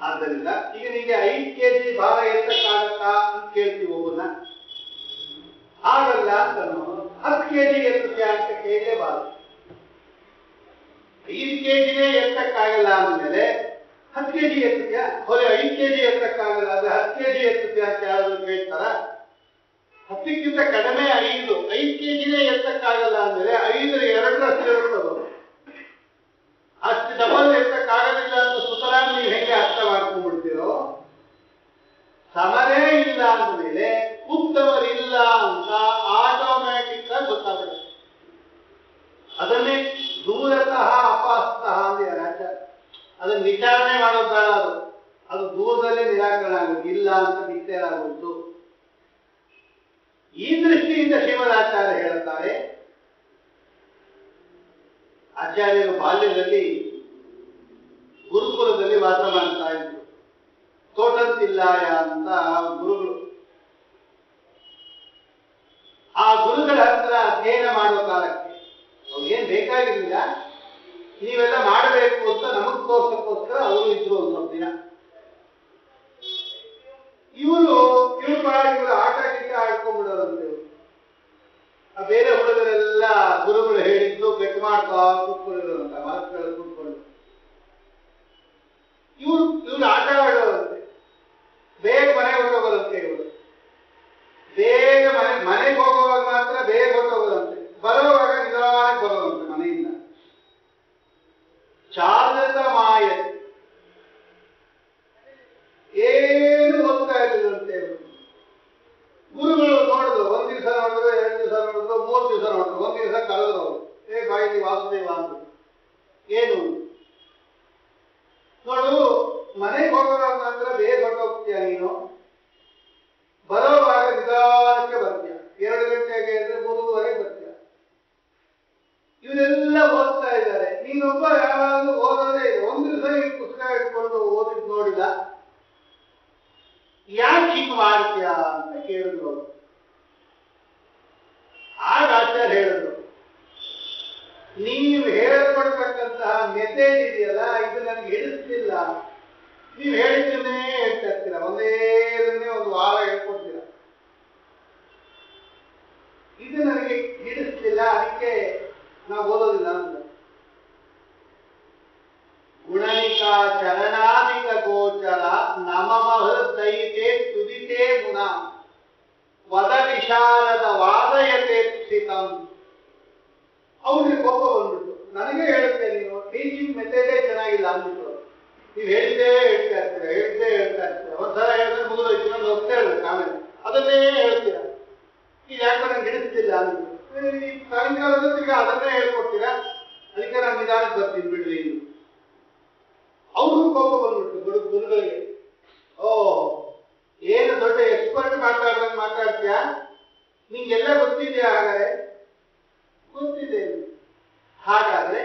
ಆದ್ದರಿಂದ ಈಗ ನಿಮಗೆ 5 kg ಭಾರ ಎತ್ತಕ್ಕಾಗತ್ತಾ ಅಂತ ಕೇಳ್ತೀವಿ ಒಬ್ಬನ. ಆಗಲ್ಲ ಅಂತ ನಾವು 10 kg ಎತ್ತುತ್ತೆ ಅಂತ ಕೇಳಲೇಬಾರದು. 5 kgನೇ ಎತ್ತಕ್ಕಾಗಲ್ಲ ಅಂದಮೇಲೆ 10 kg ಎತ್ತುತ್ಯಾ? ಹೊರೆ 5 kg ಎತ್ತಕ್ಕಾಗಲ್ಲ, ಅದು 10 kg ಎತ್ತುತ್ಯಾ ಅಂತ ಯಾರಾದ್ರೂ ಕೇಳ್ತಾರ? 10ಕ್ಕಿಂತ ಕಡಿಮೆ 5 kgನೇ ಎತ್ತಕ್ಕಾಗಲ್ಲ ಅಂದ್ರೆ 5 2ರಷ್ಟು ಇರುತ್ತದು. ಅಷ್ಟು ಡಬಲ್ ಎತ್ತಕ್ಕಾಗಲಿಲ್ಲ ಅಂತ ಸುತರ ನೀವು ಹೆಂಗೆ ಅರ್ಥ ಮಾಡ್ಕೊಂಡ್ಬಿಡ್ತೀರೋ, ಸಮರೇ ಇಲ್ಲ ಅಂದಮೇಲೆ ಉತ್ತಮರಿಲ್ಲ ಅಂತ ಆಟೋಮ್ಯಾಟಿಕ್ ಆಗಿ ಗೊತ್ತಾಗ್ಬಿಡುತ್ತೆ. ಅದನ್ನೇ ದೂರತಃ ಅಪಾಸ್ತಃ ಅಂದ್ರೆ ಅದನ್ನ ವಿಚಾರಣೆ ಮಾಡೋದು ಬೇಡ. ಅದು ದೂರದಲ್ಲೇ ನಿರಾಕರಣೆ ಆಗುತ್ತೆ, ಇಲ್ಲ ಅಂತ ನಿಶ್ಚಯ ಆಗುವುದು. ಈ ದೃಷ್ಟಿಯಿಂದ ಶ್ರೀಮದಾಚಾರ್ಯ ಹೇಳುತ್ತಾರೆ, ಆಚಾರ್ಯರು ಬಾಲ್ಯದಲ್ಲಿ ಗುರುಕುಲದಲ್ಲಿ ವಾಸ ಮಾಡ್ತಾ ಇದ್ರು. ತೋಟಂತಿಲ್ಲಾಯ ಅಂತ ಗುರುಗಳು. ಆ ಗುರುಗಳ ಹತ್ರ ಅಧ್ಯಯನ ಮಾಡುವ ಕಾಲಕ್ಕೆ ಅವ್ರಿಗೇನ್ ಬೇಕಾಗಿರ್ಲಿಲ್ಲ, ನೀವೆಲ್ಲ ಮಾಡಬೇಕು ಅಂತ ನಮಗ್ ತೋರ್ಸಕ್ಕೋಸ್ಕರ ಅವರು ಇದ್ರು ಒಂದು ಸ್ವಲ್ಪ ದಿನ. ಇವರು ಆಟ ಗೀಟ ಆಡ್ಕೊಂಡ್ಬಿಡೋರಂತೆ. ಬೇರೆ ಹುಡುಗರೆಲ್ಲ ಗುರುಗಳು ಹೇಳಿದ್ದು ಬೇಕು ರೆಸ್ಟ್ ಮಾಡ್ತಾ ಕೂತ್ಕೊಂಡಿರುವಂತ ಮನಸ್ಸುಗಳು ಕೂತ್ಕೊಂಡು ಇವ್ರು ಆಟ ಆಡೋರಂತೆ, ಬೇಗ ಮನೆಗೆ ಹೊರಟೋಗೋದಂತೆ. ಇವರು ಬೇಗ ಮನೆಗೆ ಹೋಗುವಾಗ ಮಾತ್ರ ಬೇಗ ಹೊರಟೋಗೋದಂತೆ, ಬರುವಾಗ ನಿಧಾನಕ್ಕೆ ಬರೋದಂತೆ ಮನೆಯಿಂದ. ಚಾಲತ ಮಾಯ, ಏನು ಓದ್ತಾ ಇರಲಿಲ್ಲಂತೆ. ಗುರುಗಳು ನೋಡಿದ್ರು, ಒಂದ್ ದಿವಸ ನೋಡಿದ್ರು, 2 ದಿವಸ ನೋಡಿದ್ರು, 3 ದಿವಸ ನೋಡಿದ್ರು. ಒಂದ್ ದಿವಸ ಕರೆದ್ರು, ಬಾಯಿಲಿ ವಾಸುದೇವ ಅಂತ. ಏನು ನೋಡು, ಮನೆಗೆ ಹೋಗೋವಾಗ ಮಾತ್ರ ಬೇಗ ಹೊರಟೋಗ್ತೀಯ ನೀನು, ಬರೋವಾಗ ನಿಧಾನಕ್ಕೆ ಬರ್ತೀಯ. 2 ಗಂಟೆಗೆ ಅಂದ್ರೆ 3:30 ಬರ್ತೀಯ. ಇವರೆಲ್ಲ ಓದ್ತಾ ಇದ್ದಾರೆ, ನೀನೊಬ್ಬ ಯಾವಾಗಲೂ ಓದೋದೇ ಇದೆ. ಒಂದ್ ದಿವಸ ಈ ಪುಸ್ತಕ ಇಟ್ಕೊಂಡು ಓದಿದ್ ನೋಡಿಲ್ಲ, ಯಾಕೆ ಹೀಗೆ ಮಾಡ್ತೀಯ ಅಂತ ಕೇಳಿದ್ರು. ಆಗ ಆಚಾರ್ಯ ಹೇಳಿದ್ರು, ನೀವು ಹೇಳ್ಕೊಡ್ತಕ್ಕಂತಹ ಮೆಸೇಜ್ ಇದೆಯಲ್ಲ, ಇದು ನನಗೆ ಹಿಡಿಸ್ತಿಲ್ಲ. ನೀವು ಹೇಳಿದ್ದನ್ನೇ ಹೇಳ್ತಾ ಇರ್ತೀರ, ಒಂದೇದನ್ನೇ ಒಂದು ವಾರ ಹೇಳ್ಕೊಡ್ತೀರ, ಇದು ನನಗೆ ಹಿಡಿಸ್ತಿಲ್ಲ, ಅದಕ್ಕೆ ನಾವು ಓದೋದಿಲ್ಲ ಅಂತ. ಗುಣನಿಕಾ ಚರಣಾಧಿಕ ಗೋಚರ ನಮಮಹ ದೈತೆ ತುದಿತೆ ಮುನ ವದ ವಿಶಾರದ ವಾದಯತೆ ಸ್ಥಿತಂ. ಅವ್ರಿಗೆ ಕೋಪ ಬಂದ್ಬಿಟ್ಟು, ನನಗೆ ಹೇಳುತ್ತೆ ನೀನು ಟೀಚಿಂಗ್ ಮೆಥಡೇ ಚೆನ್ನಾಗಿಲ್ಲ ಅಂದ್ಬಿಟ್ಟು. ನೀವು ಹೇಳಿದ್ದೇ ಹೇಳ್ತಾ ಇರ್ತೀರ. ಒಂದ್ಸಲ ಹೇಳಿದ್ರೆ ಮುಗಿದೋಯ್ತು, ಇನ್ನೊಂದು ಹೋಗ್ತಾ ಹೇಳ್ಬೇಕು, ಆಮೇಲೆ ಅದನ್ನೇ ಹೇಳ್ತೀರಾ. ಈಗ ಯಾಕೆ ನಂಗೆ ಹಿಡಿಸ್ತಿಲ್ಲ ಅಂದ್ಬಿಟ್ಟು ಈ ಸಾಯಂಕಾಲದಲ್ಲಿ ಈಗ ಅದನ್ನೇ ಹೇಳ್ಕೊಡ್ತೀರಾ, ಅದಕ್ಕೆ ನಾನು ನಿಧಾನಕ್ಕೆ ಬರ್ತೀನಿ ಬಿಡ್ರಿ. ಅವ್ರಿಗೂ ಕೋಪ ಬಂದ್ಬಿಟ್ಟು ಗುರುಗಳಿಗೆ, ಓ ಏನು ದೊಡ್ಡ ಎಕ್ಸ್ಪರ್ಟ್ ಮಾತಾಡ್ತೀಯ, ನಿಂಗೆಲ್ಲ ಗೊತ್ತಿದೆಯಾ? ಹಾಗಾದ್ರೆ ಗೊತ್ತಿದೆ. ಹಾಗಾದ್ರೆ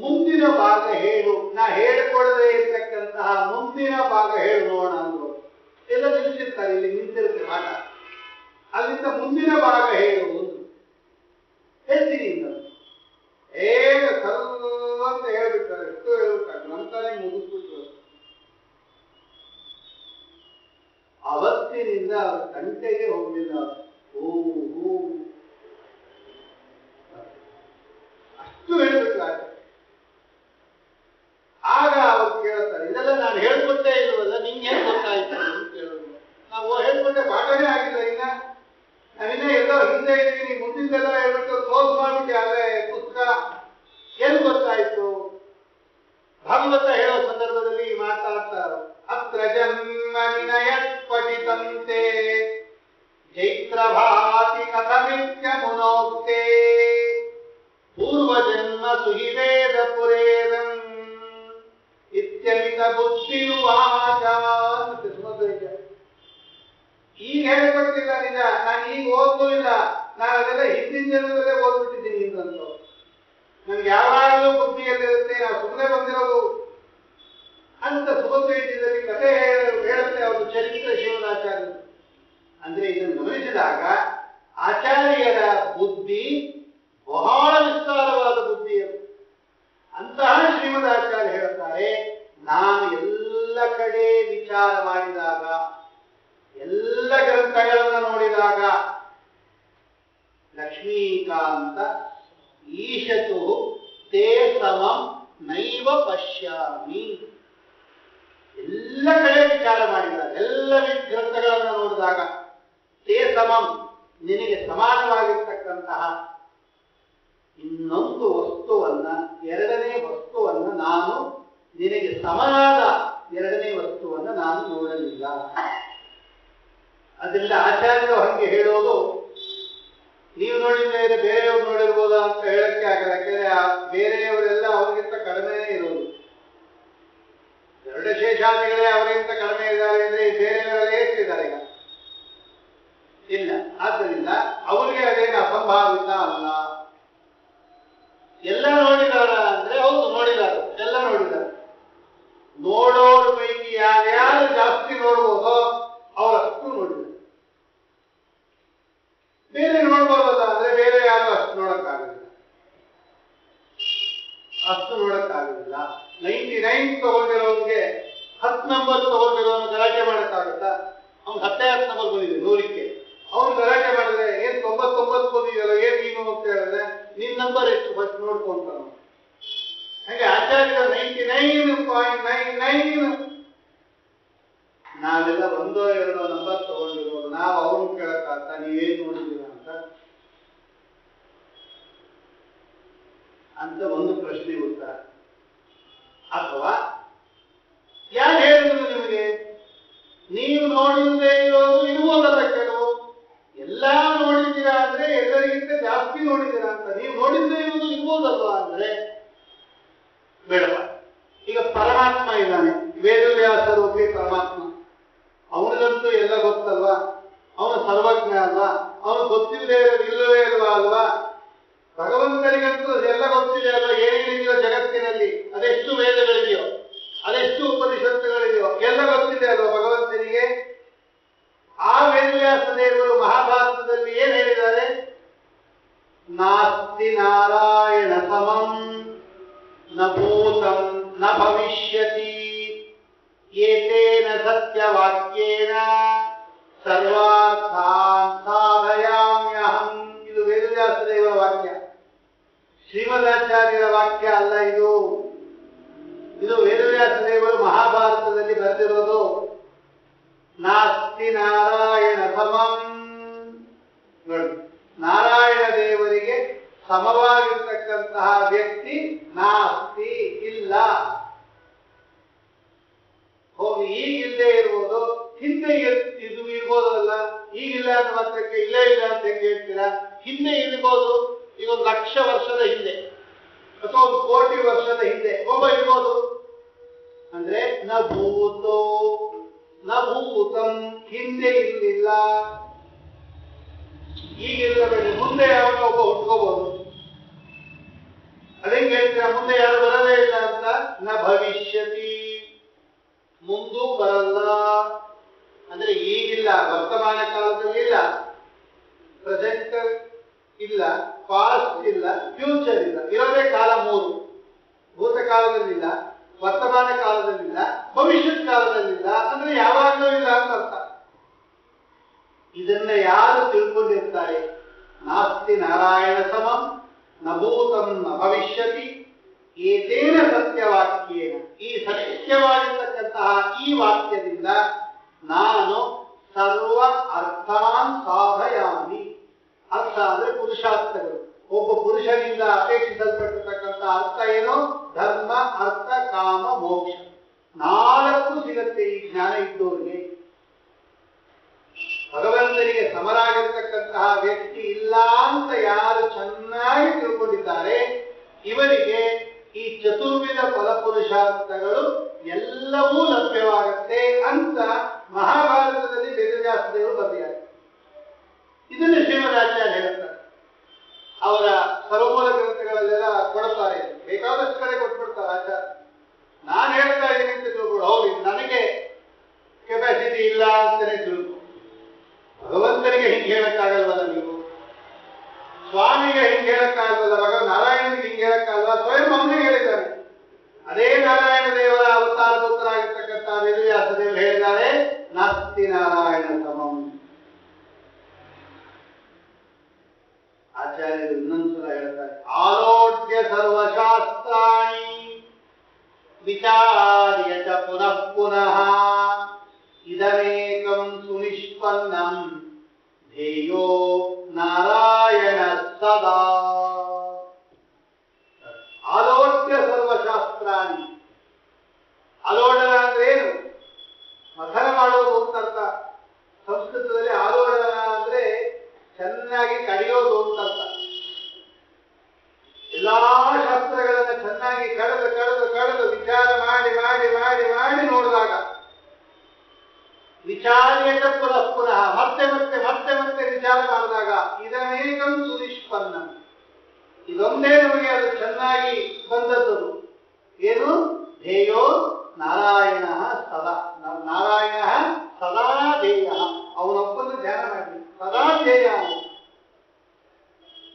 ಮುಂದಿನ ಭಾಗ ಹೇಳು, ನಾ ಹೇಳಿಕೊಡದೇ ಇರ್ತಕ್ಕಂತಹ ಮುಂದಿನ ಭಾಗ ಹೇಳು ನೋಡೋಣ ಅಂದ್ರು. ಎಲ್ಲ ನಿಲ್ಲಿಸಿರ್ತಾರೆ, ಇಲ್ಲಿ ನಿಂತಿರುತ್ತೆ ಆಟ, ಅಲ್ಲಿಂದ ಮುಂದಿನ ಭಾಗ ಹೇಳು ಹೇಳ್ತೀನಿ ಏನು ಸರ್ವ ಅಂತ ಹೇಳ್ಬಿಡ್ತಾರೆ. ಎಷ್ಟು ಹೇಳ್ಬಿಟ್ಟಾರೆ, ನಂತರ ಮುಗಿಸ್ಬಿಟ್ಟು ಅವತ್ತಿನಿಂದ ಗಂಟೆಗೆ ಹೋಗಲಿಲ್ಲ. ಅಷ್ಟು ಹೇಳ್ಬಿಟ್ಟಾರೆ. ಆಗ ಅವ್ರು ಕೇಳ್ತಾರೆ, ಇದೆಲ್ಲ ನಾನು ಹೇಳ್ಕೊಟ್ಟೇ ಇಲ್ವಲ್ಲ, ನಿಂಗೆ ಏನ್ ಗೊತ್ತಾಯ್ತು ಅಂತ ಕೇಳೋದು. ನಾವು ಹೇಳ್ಕೊಟ್ಟೆ, ಪಾಠನೇ ಆಗಿಲ್ಲ, ಇನ್ನ ನಾವಿನ್ನ ಎಲ್ಲೋ ಹಿಂದೆ ಇದ್ದೀವಿ, ಮುಂದಿಂದೆಲ್ಲ ಹೇಳ್ಬಿಟ್ಟು ಕ್ಲೋಸ್ ಮಾಡ್ಬಿಟ್ಟು ಆದ್ರೆ ಪುಸ್ತಕ ಏನು ಗೊತ್ತಾಯ್ತು. ಭಾಗವತ ಹೇಳೋ ಸಂದರ್ಭದಲ್ಲಿ ಮಾತಾಡ್ತಾರೆ, ಅತ್ರ ಜನ್ಮ ವಿನಯತ್ ಪಠಿತಂತೆ ಚೈತ್ರ ಭಾತಿ ಕಥಮಿತ್ಯ ಮುನೋಕ್ತೆ ಪೂರ್ವ ಜನ್ಮ ಸುಹಿವೇದ ಪುರೇದಂ ಇತ್ಯಮಿತ ಬುದ್ಧಿರುವಾಚ. ಈಗ ಹೇಳ್ಕೊಟ್ಟಿಲ್ಲ ನಿಜ, ನಾನು ಈಗ ಓದೂ ಇಲ್ಲ, ನಾನು ಅದೆಲ್ಲ ಹಿಂದಿನ ಜನ್ಮದಲ್ಲೇ ಓದ್ಬಿಟ್ಟಿದ್ದೀನಿ ಇಂದಂತೂ. ನನ್ಗೆ ಯಾವಾಗಲೂ ಬುದ್ಧಿಯಲ್ಲಿರುತ್ತೆ, ನಾವು ಸುಮ್ಮನೆ ಬಂದಿರೋದು ಅಂತ ಸುಭದ್ರೇಟಿಯಲ್ಲಿ ಕಥೆ ಹೇಳುತ್ತೆ ಅವರು ಚರಿತ್ರೆ ಶಿವನಾಚಾರ್ಯ. ಅಂದ್ರೆ ಇದನ್ನು ಗಮನಿಸಿದಾಗ ಆಚಾರ್ಯರ ಬುದ್ಧಿ ಬಹಳ ವಿಸ್ತಾರವಾದ ಬುದ್ಧಿ ಅದು. ಅಂತಹ ಶ್ರೀಮದಾಚಾರ್ಯ ಹೇಳ್ತಾರೆ, ನಾನು ಎಲ್ಲ ಕಡೆ ವಿಚಾರ ಮಾಡಿದಾಗ, ಎಲ್ಲ ಗ್ರಂಥಗಳನ್ನು ನೋಡಿದಾಗ ಲಕ್ಷ್ಮೀಕಾಂತ ಈಶತು ತೇ ಸಮಂ ನೈವ ಪಶ್ಯಾಮಿ. ಎಲ್ಲ ಕಡೆ ವಿಚಾರ ಮಾಡಿದಾಗ, ಎಲ್ಲ ಗ್ರಂಥಗಳನ್ನು ನೋಡಿದಾಗ ತೇ ಸಮಂ, ನಿನಗೆ ಸಮಾನವಾಗಿರ್ತಕ್ಕಂತಹ ಇನ್ನೊಂದು ವಸ್ತುವನ್ನ, ಎರಡನೇ ವಸ್ತುವನ್ನ ನಾನು, ನಿನಗೆ ಸಮನಾದ ಎರಡನೇ ವಸ್ತುವನ್ನ ನಾನು ನೋಡಲಿಲ್ಲ. ಅದರಿಂದ ಆಚಾರ್ಯರು ಹಂಗೆ ಹೇಳೋದು, ನೀವು ನೋಡಿದ್ರೆ ಬೇರೆಯವರು ನೋಡಿರ್ಬೋದಾ ಅಂತ ಹೇಳಕ್ಕೆ ಆಗಲ್ಲ. ಯಾಕಂದ್ರೆ ಬೇರೆಯವರೆಲ್ಲ ಅವರಿಗಿಂತ ಕಡಿಮೆ ಇರೋದು. ಎರಡು ಶೇಷಾದಿಗಳೇ ಅವರಿಗಿಂತ ಕಡಿಮೆ ಇದ್ದಾರೆ ಅಂದ್ರೆ ಬೇರೆಯವರೆಲ್ಲ ಎಷ್ಟಿದ್ದಾರೆ ಈಗ? ಇಲ್ಲ. ಆದ್ದರಿಂದ ಅವರಿಗೆ ಅದೇನು ಅಸಂಭಾವಿತ ಅಲ್ಲ. ಎಲ್ಲ ನೋಡಿದಾರ ಅಂದ್ರೆ ಹೌದು ನೋಡಿದ್ದಾರೆ, ಎಲ್ಲ ನೋಡಿದ್ದಾರೆ. ನೋಡೋರ ಪೈಕಿ ಯಾರ್ಯಾರು ಜಾಸ್ತಿ ನೋಡ್ಬೋದೋ ಅವರಷ್ಟು ನೋಡಿದ್ದಾರೆ. ಬೇರೆ ನೋಡ್ಬೋದಲ್ಲ ಅಂದ್ರೆ ಬೇರೆ ಯಾರು ಅಷ್ಟು ನೋಡಕ್ಕಾಗಲಿಲ್ಲ, ಅಷ್ಟು ನೋಡಕ್ಕಾಗಲಿಲ್ಲ. 99 ತಗೊಂಡಿರೋನ್ಗೆ 10 ನಂಬರ್ ತಗೊಂಡಿರೋನು ಗಲಾಟೆ ಮಾಡಕ್ಕಾಗತ್ತಾ? ಅವ್ನು 10 ನಂಬರ್ ಬಂದಿದೆ 100ಕ್ಕೆ. ಅವ್ನು ಗಲಾಟೆ ಮಾಡಿದ್ರೆ ಏನ್ 99 ಬಂದಿದೆಯಲ್ಲ, ಏನ್ ನೀನು ಅಂತ ಹೇಳಿದ್ರೆ ನಿನ್ನ ನಂಬರ್ ಎಷ್ಟು ಫಸ್ಟ್ ನೋಡ್ಕೊಂತ ಹಾಗೆ ಆಚಾರ್ಯರು 99.99. ನಾವೆಲ್ಲ ಒಂದೋ ಎರಡೋ ನಂಬರ್ ತಗೊಂಡಿರೋದು. ನಾವು ಅವ್ರನ್ನ ಕೇಳಕ್ಕಾಗ್ತ ನೀವೇನ್ ನೋಡಿದ್ದೀರಾ ಅಂತ ಒಂದು ಪ್ರಶ್ನೆ ಉತ್ತರ. ಅಥವಾ ಯಾರು ಹೇಳಿದ್ರು ನಿಮಗೆ ನೀವು ನೋಡಿದ್ರೆ ಇರೋದು ಇರ್ಬೋದಲ್ಲ, ಕೆಲವು ಎಲ್ಲ ನೋಡಿದ್ದೀರಾ ಅಂದ್ರೆ ಎಲ್ಲರಿಗಿಂತ ಜಾಸ್ತಿ ನೋಡಿದ್ದೀರಾ ಅಂತ. ನೀವು ನೋಡಿದ್ರೆ ಇರೋದು ಇರ್ಬೋದಲ್ವಾ ಅಂದ್ರೆ ಬೇಡವ. ಈಗ ಪರಮಾತ್ಮ ಇದ್ದಾನೆ, ವೇದವ್ಯಾಸರೂಪಿ ಪರಮಾತ್ಮ, ಅವನಿಗಂತೂ ಎಲ್ಲ ಗೊತ್ತಲ್ವಾ, ಅವನು ಸರ್ವಜ್ಞ ಅಲ್ವಾ, ಅವನು ಗೊತ್ತಿಲ್ಲದೆ ಇಲ್ಲವೇ ಇಲ್ವಾ ಅಲ್ವಾ. ಭಗವಂತನಿಗಂತೂ ಎಲ್ಲ ಗೊತ್ತಿದೆ ಅಲ್ವಾ, ಏನೇನಿದೆಯೋ ಜಗತ್ತಿನಲ್ಲಿ, ಅದೆಷ್ಟು ವೇದಗಳಿದೆಯೋ, ಅದೆಷ್ಟು ಉಪನಿಷತ್ತುಗಳಿದೆಯೋ ಎಲ್ಲ ಗೊತ್ತಿದೆ ಅಲ್ವಾ ಭಗವಂತನಿಗೆ. ಆ ವೇದವ್ಯಾಸ ದೇವರು ಮಹಾಭಾರತದಲ್ಲಿ ಏನ್ ಹೇಳಿದ್ದಾರೆ? ನಾಸ್ತಿ ನಾರಾಯಣ ಸಮಂ ನ ಭೂತಂ ನ ಭವಿಷ್ಯತಿ ಏತೇನ ಸತ್ಯವಾಕ್ಯೇನ ಸರ್ವಾರ್ಥಾನ್ ಸಾಧಯಾಮ್ಯಹಂ. ಇದು ವೇದವ್ಯಾಸ ದೇವರ ವಾಕ್ಯ, ಶ್ರೀಮದಾಚಾರ್ಯರ ವಾಕ್ಯ ಅಲ್ಲ ಇದು. ಇದು ವೇದವ್ಯಾಸ ದೇವರು ಮಹಾಭಾರತದಲ್ಲಿ ಬರೆದಿರೋದು. ನಾಸ್ತಿ ನಾರಾಯಣ ಸಮಂ. ನೋಡಿ, ನಾರಾಯಣ ದೇವರಿಗೆ ಸಮವಾಗಿರ್ತಕ್ಕಂತಹ ವ್ಯಕ್ತಿ ನಾಸ್ತಿ, ಇಲ್ಲ. ಹೋಗಿ ಈಗಿಲ್ಲದೆ ಇರ್ಬೋದು, ಹಿಂದೆ ಇದು ಇರ್ಬೋದಲ್ಲ. ಈಗಿಲ್ಲ ಅಂತ ಮಾತ್ರಕ್ಕೆ ಇಲ್ಲ ಇಲ್ಲ ಅಂತ ಹೆಂಗೆ ಹೇಳ್ತೀರಾ? ಹಿಂದೆ ಇರ್ಬೋದು. ಈಗ 1,00,000 ವರ್ಷದ ಹಿಂದೆ ಅಥವಾ 1,00,00,000 ವರ್ಷದ ಹಿಂದೆ ಒಬ್ಬ ಇರ್ಬೋದು. ಅಂದ್ರೆ ನ ಭೂತೋ ನ ಭೂತಂ, ಹಿಂದೆ ಇರಲಿಲ್ಲ, ಈಗಿಲ್ಲಬೇಡಿ, ಮುಂದೆ ಯಾವಾಗ ಒಬ್ಬ ಹುಟ್ಕೋಬಹುದು. ಅದೇ ಹೇಳ್ತೀರಾ? ಮುಂದೆ ಯಾರು ಬರದೇ ಇಲ್ಲ ಅಂತ. ನ ಭವಿಷ್ಯತಿ, ಮುಂದೂ ಬರಲ್ಲ. ಅಂದ್ರೆ ಈಗಿಲ್ಲ, ವರ್ತಮಾನ ಕಾಲದಲ್ಲಿ ಇಲ್ಲ, ಪ್ರೆಸೆಂಟ್ ಇಲ್ಲ, ಪಾಸ್ಟ್ ಇಲ್ಲ, ಫ್ಯೂಚರ್ ಇಲ್ಲ. ಇರೋದೇ ಕಾಲ 3: ಭೂತಕಾಲದಲ್ಲಿಲ್ಲ, ವರ್ತಮಾನ ಕಾಲದಲ್ಲಿಲ್ಲ, ಭವಿಷ್ಯತ್ ಕಾಲದಲ್ಲಿಲ್ಲ. ಅಂದ್ರೆ ಯಾವಾಗಲೂ ಇಲ್ಲ ಅಂತ ಅರ್ಥ. ಇದನ್ನ ಯಾರು ತಿಳ್ಕೊಂಡಿರ್ತಾರೆ? ನಾಸ್ತಿ ನಾರಾಯಣ ಸಮಂ ನ ಭೂತಂ ನ ಭವಿಷ್ಯತಿ ಏತೇನ ಸತ್ಯವಾಕ್ಯೇನ. ಈ ಸತ್ಯವಾಗಿರ್ತಕ್ಕಂತಹ ಈ ವಾಕ್ಯದಿಂದ ನಾನು ಸರ್ವ ಅರ್ಥಾನ್ ಸಾಧಯಾಮಿ. ಅರ್ಥ ಅಂದ್ರೆ ಪುರುಷಾರ್ಥಗಳು. ಒಬ್ಬ ಪುರುಷನಿಂದ ಅಪೇಕ್ಷಿಸಲ್ಪಟ್ಟಿರ್ತಕ್ಕಂಥ ಅರ್ಥ ಏನು? ಧರ್ಮ, ಅರ್ಥ, ಕಾಮ, ಮೋಕ್ಷ. 4 ಸಿಗತ್ತೆ ಈ ಜ್ಞಾನ ಇದ್ದವರಿಗೆ. ಭಗವಂತನಿಗೆ ಸಮರಾಗಿರ್ತಕ್ಕಂತಹ ವ್ಯಕ್ತಿ ಇಲ್ಲ ಅಂತ ಯಾರು ಚೆನ್ನಾಗಿ ತಿಳ್ಕೊಂಡಿದ್ದಾರೆ, ಇವರಿಗೆ ಈ ಚತುರ್ವಿಧ ಫಲಪುರುಷಾರ್ಥಗಳು ಎಲ್ಲವೂ ಲಭ್ಯವಾಗುತ್ತೆ ಅಂತ ಮಹಾಭಾರತದಲ್ಲಿ ವೇದವ್ಯಾಸ ದೇವರು ಬರೆದಿದ್ದಾರೆ. ಇದನ್ನು ಶ್ರೀಮದಾಚಾರ್ಯ ಹೇಳ್ತಾರೆ. ಅವರ ಸರ್ವಮೂಲ ಗ್ರಂಥಗಳಲ್ಲೆಲ್ಲ ಕೊಡುತ್ತಾರೆ, ಬೇಕಾದಷ್ಟು ಕಡೆ ಕೊಟ್ಬಿಡ್ತಾರೆ ಆಚಾರ್ಯ. ನಾನು ಹೇಳ್ತಾ ಇದ್ದೀನಿ ಅಂತ ತಿಳ್ಕೊಂಡು, ಹೌದು ನನಗೆ ಕೆಪಾಸಿಟಿ ಇಲ್ಲ ಅಂತಾನೆ ತಿಳ್ಕೊ. ಭಗವಂತನಿಗೆ ಹಿಂಗೆ ಹೇಳಕ್ಕಾಗಲ್ವಲ್ಲ ನೀವು, ಸ್ವಾಮಿಗೆ ಹಿಂಗೆ ಹೇಳಕ್ಕಾಗಲ್ವಲ್ಲ, ನಾರಾಯಣನಿಗೆ ಹಿಂಗೆ ಹೇಳಕ್ಕಾಗಲ್ವ? ಸ್ವಯಂ ಅವನಿಗೆ ಹೇಳಿದ್ದಾನೆ. ಅದೇ ನಾರಾಯಣ ದೇವರ ಅವತಾರ ಪುತ್ರರಾಗಿರ್ತಕ್ಕಂಥ ವೇದವ್ಯಾಸ ದೇವರು ಹೇಳಿದ್ದಾರೆ, ನಾಸ್ತಿ ನಾರಾಯಣ ಸಮಂ. ಆಚಾರ್ಯರು ಇನ್ನೊಂದ್ಸಲ ಹೇಳ್ತಾರೆ, ಆಲೋಡ್ಯ ಸರ್ವಶಾಸ್ತ್ರಾಣಿ ವಿಚಾರ್ಯ ಚ ಪುನಃ ಪುನಃ ಇದಮೇಕಂ ಸುನಿಷ್ಪನ್ನಂ ಧ್ಯೇಯೋ ನಾರಾಯಣ ಸದಾ. ಆಲೋಡ್ಯ ಸರ್ವಶಾಸ್ತ್ರಾಣಿ. ಆಲೋಡನ ಅಂದ್ರೆ ಏನು? ಮಥನ ಮಾಡೋದು ಅಂತ ಅರ್ಥ. ಸಂಸ್ಕೃತದಲ್ಲಿ ಆಲೋಡನ ಅಂದ್ರೆ ಚೆನ್ನಾಗಿ ಕಡಿಯೋದು ಅಂತ ಅರ್ಥ. ಎಲ್ಲಾ ಶಾಸ್ತ್ರಗಳನ್ನ ಚೆನ್ನಾಗಿ ಕಳೆದು ಕಳೆದು ಕಳೆದು ವಿಚಾರ ಮಾಡಿ ಮಾಡಿ ಮಾಡಿ ಮಾಡಿ ನೋಡಿದಾಗ, ವಿಚಾರ್ಯಕ ಪುನಃ ಪುನಃ ಮತ್ತೆ ಮತ್ತೆ ಮತ್ತೆ ಮತ್ತೆ ವಿಚಾರ ಮಾಡಿದಾಗ ಇದನೇಕಂ ಸುನಿಷ್ಪನ್ನ, ಇದೊಂದೇ ನಮಗೆ ಅದು ಚೆನ್ನಾಗಿ ಬಂದದ್ದು. ಏನು? ಧ್ಯೇಯೋ ನಾರಾಯಣ ಸದಾ. ನಾರಾಯಣ ಸದಾ ಧ್ಯೇಯ. ಅವನೊಬ್ಬನ್ನು ಧ್ಯಾನ ಮಾಡಿ, ಸದಾ ಧ್ಯೇಯ.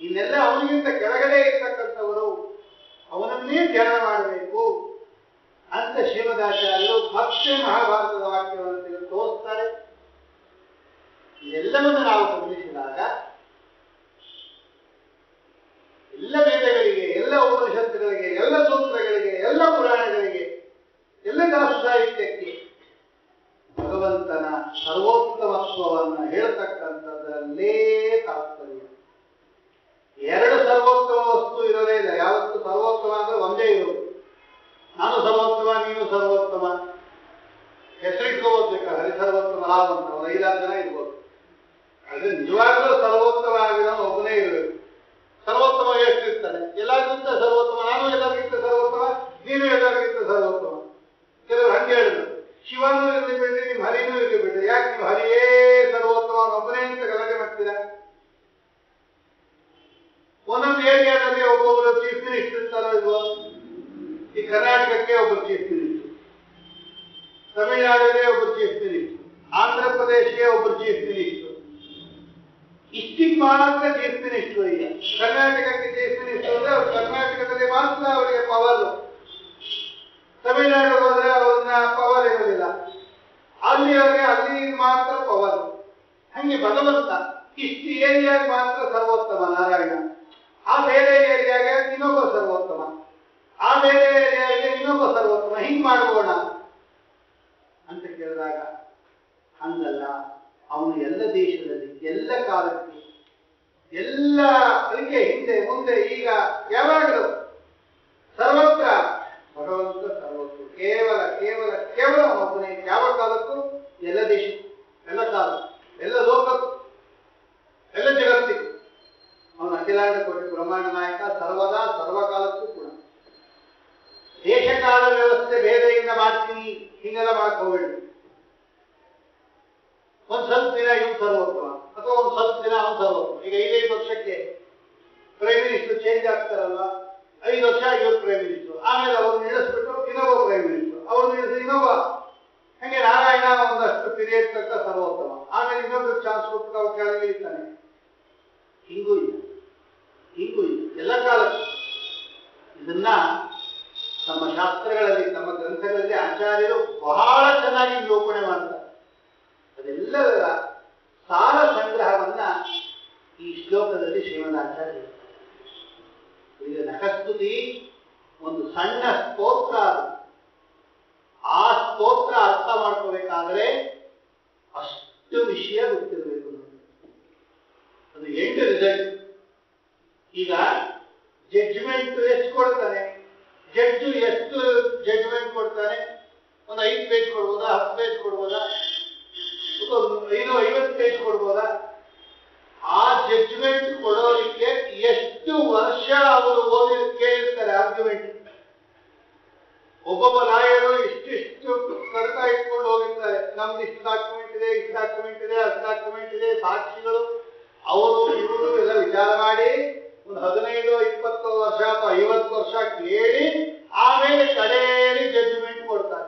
ಇನ್ನೆಲ್ಲ ಅವನಿಗಿಂತ ಕೆಳಗಡೆ ಇರ್ತಕ್ಕಂಥವರು, ಅವನನ್ನೇ ಧ್ಯಾನ ಮಾಡಬೇಕು ಅಂತ ಶ್ರೀಮದಾಚಾರ್ಯರು ಮತ್ತೆ ಮಹಾಭಾರತದ ವಾಕ್ಯವನ್ನು ತೋರಿಸ್ತಾರೆ. ಇದೆಲ್ಲವನ್ನು ನಾವು ಗಮನಿಸಿದಾಗ ಎಲ್ಲ ವೇದ ಒಂದೊಂದು ಏರಿಯಾದಲ್ಲಿ ಒಬ್ಬೊಬ್ಬರು ಚೀಫ್ ಮಿನಿಸ್ಟರ್ ಇರ್ತಾರೋ ಇಲ್ವೋ. ಈ ಕರ್ನಾಟಕಕ್ಕೆ ಒಬ್ಬರು ಚೀಫ್ ಮಿನಿಸ್ಟರ್, ತಮಿಳುನಾಡಿಗೆ ಒಬ್ಬರು ಚೀಫ್ ಮಿನಿಸ್ಟರ್, ಆಂಧ್ರ ಪ್ರದೇಶಕ್ಕೆ ಒಬ್ಬರು ಚೀಫ್ ಮಿನಿಸ್ಟರ್. ಇಷ್ಟಿಗೆ ಮಾತ್ರ ಚೀಫ್ ಮಿನಿಸ್ಟರ್. ಈಗ ಕರ್ನಾಟಕಕ್ಕೆ ಚೀಫ್ ಮಿನಿಸ್ಟರ್ ಅಂದ್ರೆ ಅವ್ರು ಕರ್ನಾಟಕದಲ್ಲಿ ಮಾತ್ರ ಅವರಿಗೆ ಪವರ್. ತಮಿಳುನಾಡು ಹೋದ್ರೆ ಅವ್ರನ್ನ ಪವರ್ ಇರೋದಿಲ್ಲ, ಅಲ್ಲಿಯವರಿಗೆ ಅಲ್ಲಿ ಮಾತ್ರ ಪವರ್. ಹಂಗೆ ಭಗವಂತ ಇಷ್ಟು ಏರಿಯಾಗ ಮಾತ್ರ ಸರ್ವೋತ್ತಮ ನಾರಾಯಣ, ಆ ಬೇರೆ ಏರಿಯಾಗೆ ಇನ್ನೊಬ್ಬ ಸರ್ವೋತ್ತಮ, ಆ ಬೇರೆ ಏರಿಯಾಗೆ ಇನ್ನೊಬ್ಬ ಸರ್ವೋತ್ತಮ. ಹಿಂಗ್ ಮಾಡ್ಬೋಣ ಅಂತ ಕೇಳಿದಾಗ ಹಂಗಲ್ಲ. ಅವನು ಎಲ್ಲ ದೇಶದಲ್ಲಿ ಎಲ್ಲ ಕಾಲಕ್ಕೆ ಎಲ್ಲ ಅದಕ್ಕೆ ಹಿಂದೆ ಮುಂದೆ ಈಗ ಯಾವಾಗಲೂ ಸರ್ವತ್ರ ಭಗವಂತ ಸರ್ವತ್ರ. ಕೇವಲ ಕೇವಲ ಕೇವಲ ಅವನೇ ಯಾವ ಕಾಲಕ್ಕೂ ಎಲ್ಲ ದೇಶಕ್ಕೂ ಎಲ್ಲ ಕಾಲ ಎಲ್ಲ ಲೋಕಕ್ಕೂ ಎಲ್ಲ ಜಗತ್ತಿಗೂ ಅವನು ಅಖಿಲಾಂಡ ಕೋಟಿ ಬ್ರಹ್ಮಾಂಡ ನಾಯಕ. ಸರ್ವದಾ ಸರ್ವಕಾಲಕ್ಕೂ ಕೂಡ ದೇಶಕಾಲ ವ್ಯವಸ್ಥೆ ಬೇರೆಯಿಂದ ಮಾಡ್ತೀನಿ ಹಿಂಗೆಲ್ಲ ಮಾಡಕ್ ಹೋಗ್ಬೇಡಿ. ಒಂದ್ ಸ್ವಲ್ಪ ದಿನ ಇವ್ ಸರ್ವೋತ್ತಮ ಅಥವಾ ಒಂದ್ ಸ್ವಲ್ಪ ದಿನ ಅವನು ಸರ್ವೋತ್ತಮ. ಈಗ 5 ವರ್ಷಕ್ಕೆ ಪ್ರೈಮ್ ಮಿನಿಸ್ಟರ್ ಚೇಂಜ್ ಆಗ್ತಾರಲ್ವ, 5 ವರ್ಷ ಇವ್ರು ಪ್ರೈಮ್ ಮಿನಿಸ್ಟರ್, ಆಮೇಲೆ ಅವ್ರನ್ನ ಇಳಿಸ್ಬಿಟ್ಟು ಇನ್ನೊಬ್ಬ ಪ್ರೈಮ್ ಮಿನಿಸ್ಟರ್, ಅವ್ರನ್ನ ಇಳಿಸಿ ಇನ್ನೊಬ್ಬ. ಹಂಗೆ ನಾರಾಯಣ ಒಂದಷ್ಟು ಪೀರಿಯಡ್ ತಕ್ಕ ಸರ್ವೋತ್ತಮ, ಆಮೇಲೆ ಇನ್ನೊಬ್ರು ಚಾನ್ಸ್ ಕೊಟ್ಟು ಅವ್ರು ಕೆಳಗೆ ಇರ್ತಾನೆ. ಹಿಂಗೂ ಇಲ್ಲ, ಹಿಂಗೂ ಇಲ್ಲ, ಎಲ್ಲ ಕಾಲಕ್ಕೂ. ಇದನ್ನ ನಮ್ಮ ಶಾಸ್ತ್ರಗಳಲ್ಲಿ ನಮ್ಮ ಗ್ರಂಥಗಳಲ್ಲಿ ಆಚಾರ್ಯರು ಬಹಳ ಚೆನ್ನಾಗಿ ನಿರೂಪಣೆ ಮಾಡ್ತಾರೆ. ಅದೆಲ್ಲದರ ಸಾರ ಸಂಗ್ರಹವನ್ನ ಈ ಶ್ಲೋಕದಲ್ಲಿ ಶ್ರೀಮದಾಚಾರ್ಯ. ಈಗ ನಖಸ್ತುತಿ ಒಂದು ಸಣ್ಣ ಸ್ತೋತ್ರ. ಆ ಸ್ತೋತ್ರ ಅರ್ಥ ಮಾಡ್ಕೋಬೇಕಾದ್ರೆ ಅಷ್ಟು ವಿಷಯ ಗೊತ್ತಿರಬೇಕು. ಅದು 8 ರಿಸಲ್ಟ್. ಈಗ ಜಡ್ಜ್ಮೆಂಟ್ ಎಷ್ಟು ಕೊಡ್ತಾನೆ, ಜಡ್ಜು ಎಷ್ಟು ಜಡ್ಜ್ಮೆಂಟ್ ಕೊಡ್ತಾನೆ? ಒಂದು 5 ಪೇಜ್ ಕೊಡ್ಬೋದಾ, 10 ಪೇಜ್ ಕೊಡ್ಬೋದಾ, 50 ಪೇಜ್ ಕೊಡ್ಬೋದಾ? ಆ ಜಡ್ಜ್ಮೆಂಟ್ ಕೊಡೋದಕ್ಕೆ ಎಷ್ಟು ವರ್ಷ ಅವರು ಓದಿ ಕೇಳಿರ್ತಾರೆ ಆರ್ಗ್ಯುಮೆಂಟ್. ಒಬ್ಬೊಬ್ಬ ಲಾಯರು ಇಷ್ಟಿಷ್ಟು ಕಡತ ಇಟ್ಕೊಂಡು ಹೋಗಿರ್ತಾರೆ. ನಮ್ದು ಇಷ್ಟು ಡಾಕ್ಯುಮೆಂಟ್ ಇದೆ, ಇಷ್ಟು ಡಾಕ್ಯುಮೆಂಟ್ ಇದೆ, ಅಷ್ಟು ಡಾಕ್ಯುಮೆಂಟ್ ಇದೆ, ಸಾಕ್ಷಿಗಳು ಅವರು ಇವರು ಎಲ್ಲ ವಿಚಾರ ಮಾಡಿ ಒಂದು 15, 20 ವರ್ಷ ಅಥವಾ 50 ವರ್ಷ ಕೇಳಿ ಆಮೇಲೆ ಕಡೆಯಲ್ಲಿ ಜಡ್ಜ್ಮೆಂಟ್ ಕೊಡ್ತಾರೆ.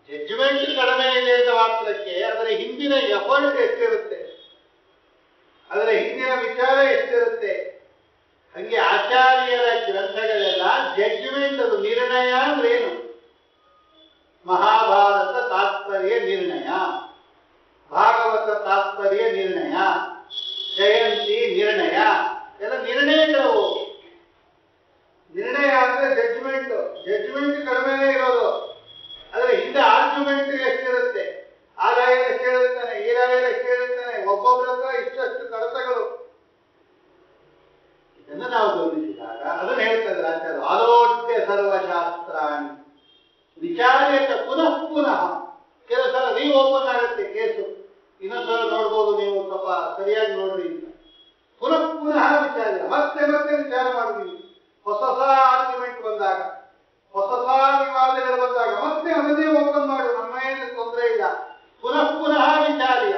ಜಡ್ಜ್ಮೆಂಟ್ ಕಡಿಮೆ ಇದೆ ಅಂತ ಮಾತ್ರಕ್ಕೆ ಅದರ ಹಿಂದಿನ ಎಫರ್ಟ್ ಎಷ್ಟಿರುತ್ತೆ, ಅದರ ಹಿಂದಿನ ವಿಚಾರ ಎಷ್ಟಿರುತ್ತೆ. ಹಂಗೆ ಆಚಾರ್ಯರ ಗ್ರಂಥಗಳೆಲ್ಲ ಜಡ್ಜ್ಮೆಂಟ್, ಅದು ನಿರ್ಣಯ ಅಂದ್ರೆ ಏನು? ಮಹಾಭಾರತ ತಾತ್ಪರ್ಯ ನಿರ್ಣಯ, ಭಾಗವತ ತಾತ್ಪರ್ಯ ನಿರ್ಣಯ, ಜಯಂತಿ ನಿರ್ಣಯ, ಎಲ್ಲ ನಿರ್ಣಯಗಳು. ನಿರ್ಣಯ ಅಂದ್ರೆ ಜಡ್ಜ್ಮೆಂಟ್. ಜಡ್ಜ್ಮೆಂಟ್ ಕಡಿಮೆನೇ ಇರೋದು, ಅದರ ಹಿಂದೆ ಆರ್ಗ್ಯುಮೆಂಟ್ ಎಷ್ಟಿರುತ್ತೆ. ಆ ಲಾಯರ್ ಎಷ್ಟು ಹೇಳಿರ್ತಾನೆ, ಈ ಲಾಯರ್ ಎಷ್ಟು ಹೇಳಿರ್ತಾನೆ, ಒಬ್ಬೊಬ್ಬರ ಹತ್ರ ಇಷ್ಟಷ್ಟು ಕಡತಗಳು. ಇದನ್ನು ನಾವು ಗಮನಿಸಿದಾಗ ಅದನ್ನು ಹೇಳ್ತಾರೆ ಆಚಾರ್ಯ. ಆಲೋಟ್ಯ ಸರ್ವಶಾಸ್ತ್ರಾಣಿ ವಿಚಾರ್ಯಕ ಪುನಃ ಪುನಃ. ಕೆಲವು ಸಲ ಓಪನ್ ಆಗುತ್ತೆ ಕೇಸು, ಇನ್ನೊಂದ್ಸಲ ನೋಡ್ಬೋದು ನೀವು, ಸ್ವಲ್ಪ ಸರಿಯಾಗಿ ನೋಡ್ರಿ ಅಂತ. ಪುನಃ ಪುನಃ ವಿಚಾರ, ಮತ್ತೆ ಮತ್ತೆ ವಿಚಾರ ಮಾಡಿದ್ವಿ. ಹೊಸ ಹೊಸ ಆರ್ಗ್ಯುಮೆಂಟ್ ಬಂದಾಗ, ಹೊಸ ಹೊಸ ವಿವಾದಗಳು ಬಂದಾಗ ಮತ್ತೆ ಅದನ್ನೇ ಓಪನ್ ಮಾಡು, ನಮ್ಮ ಏನು ತೊಂದರೆ ಇಲ್ಲ. ಪುನಃ ಪುನಃ ವಿಚಾರ್ಯ.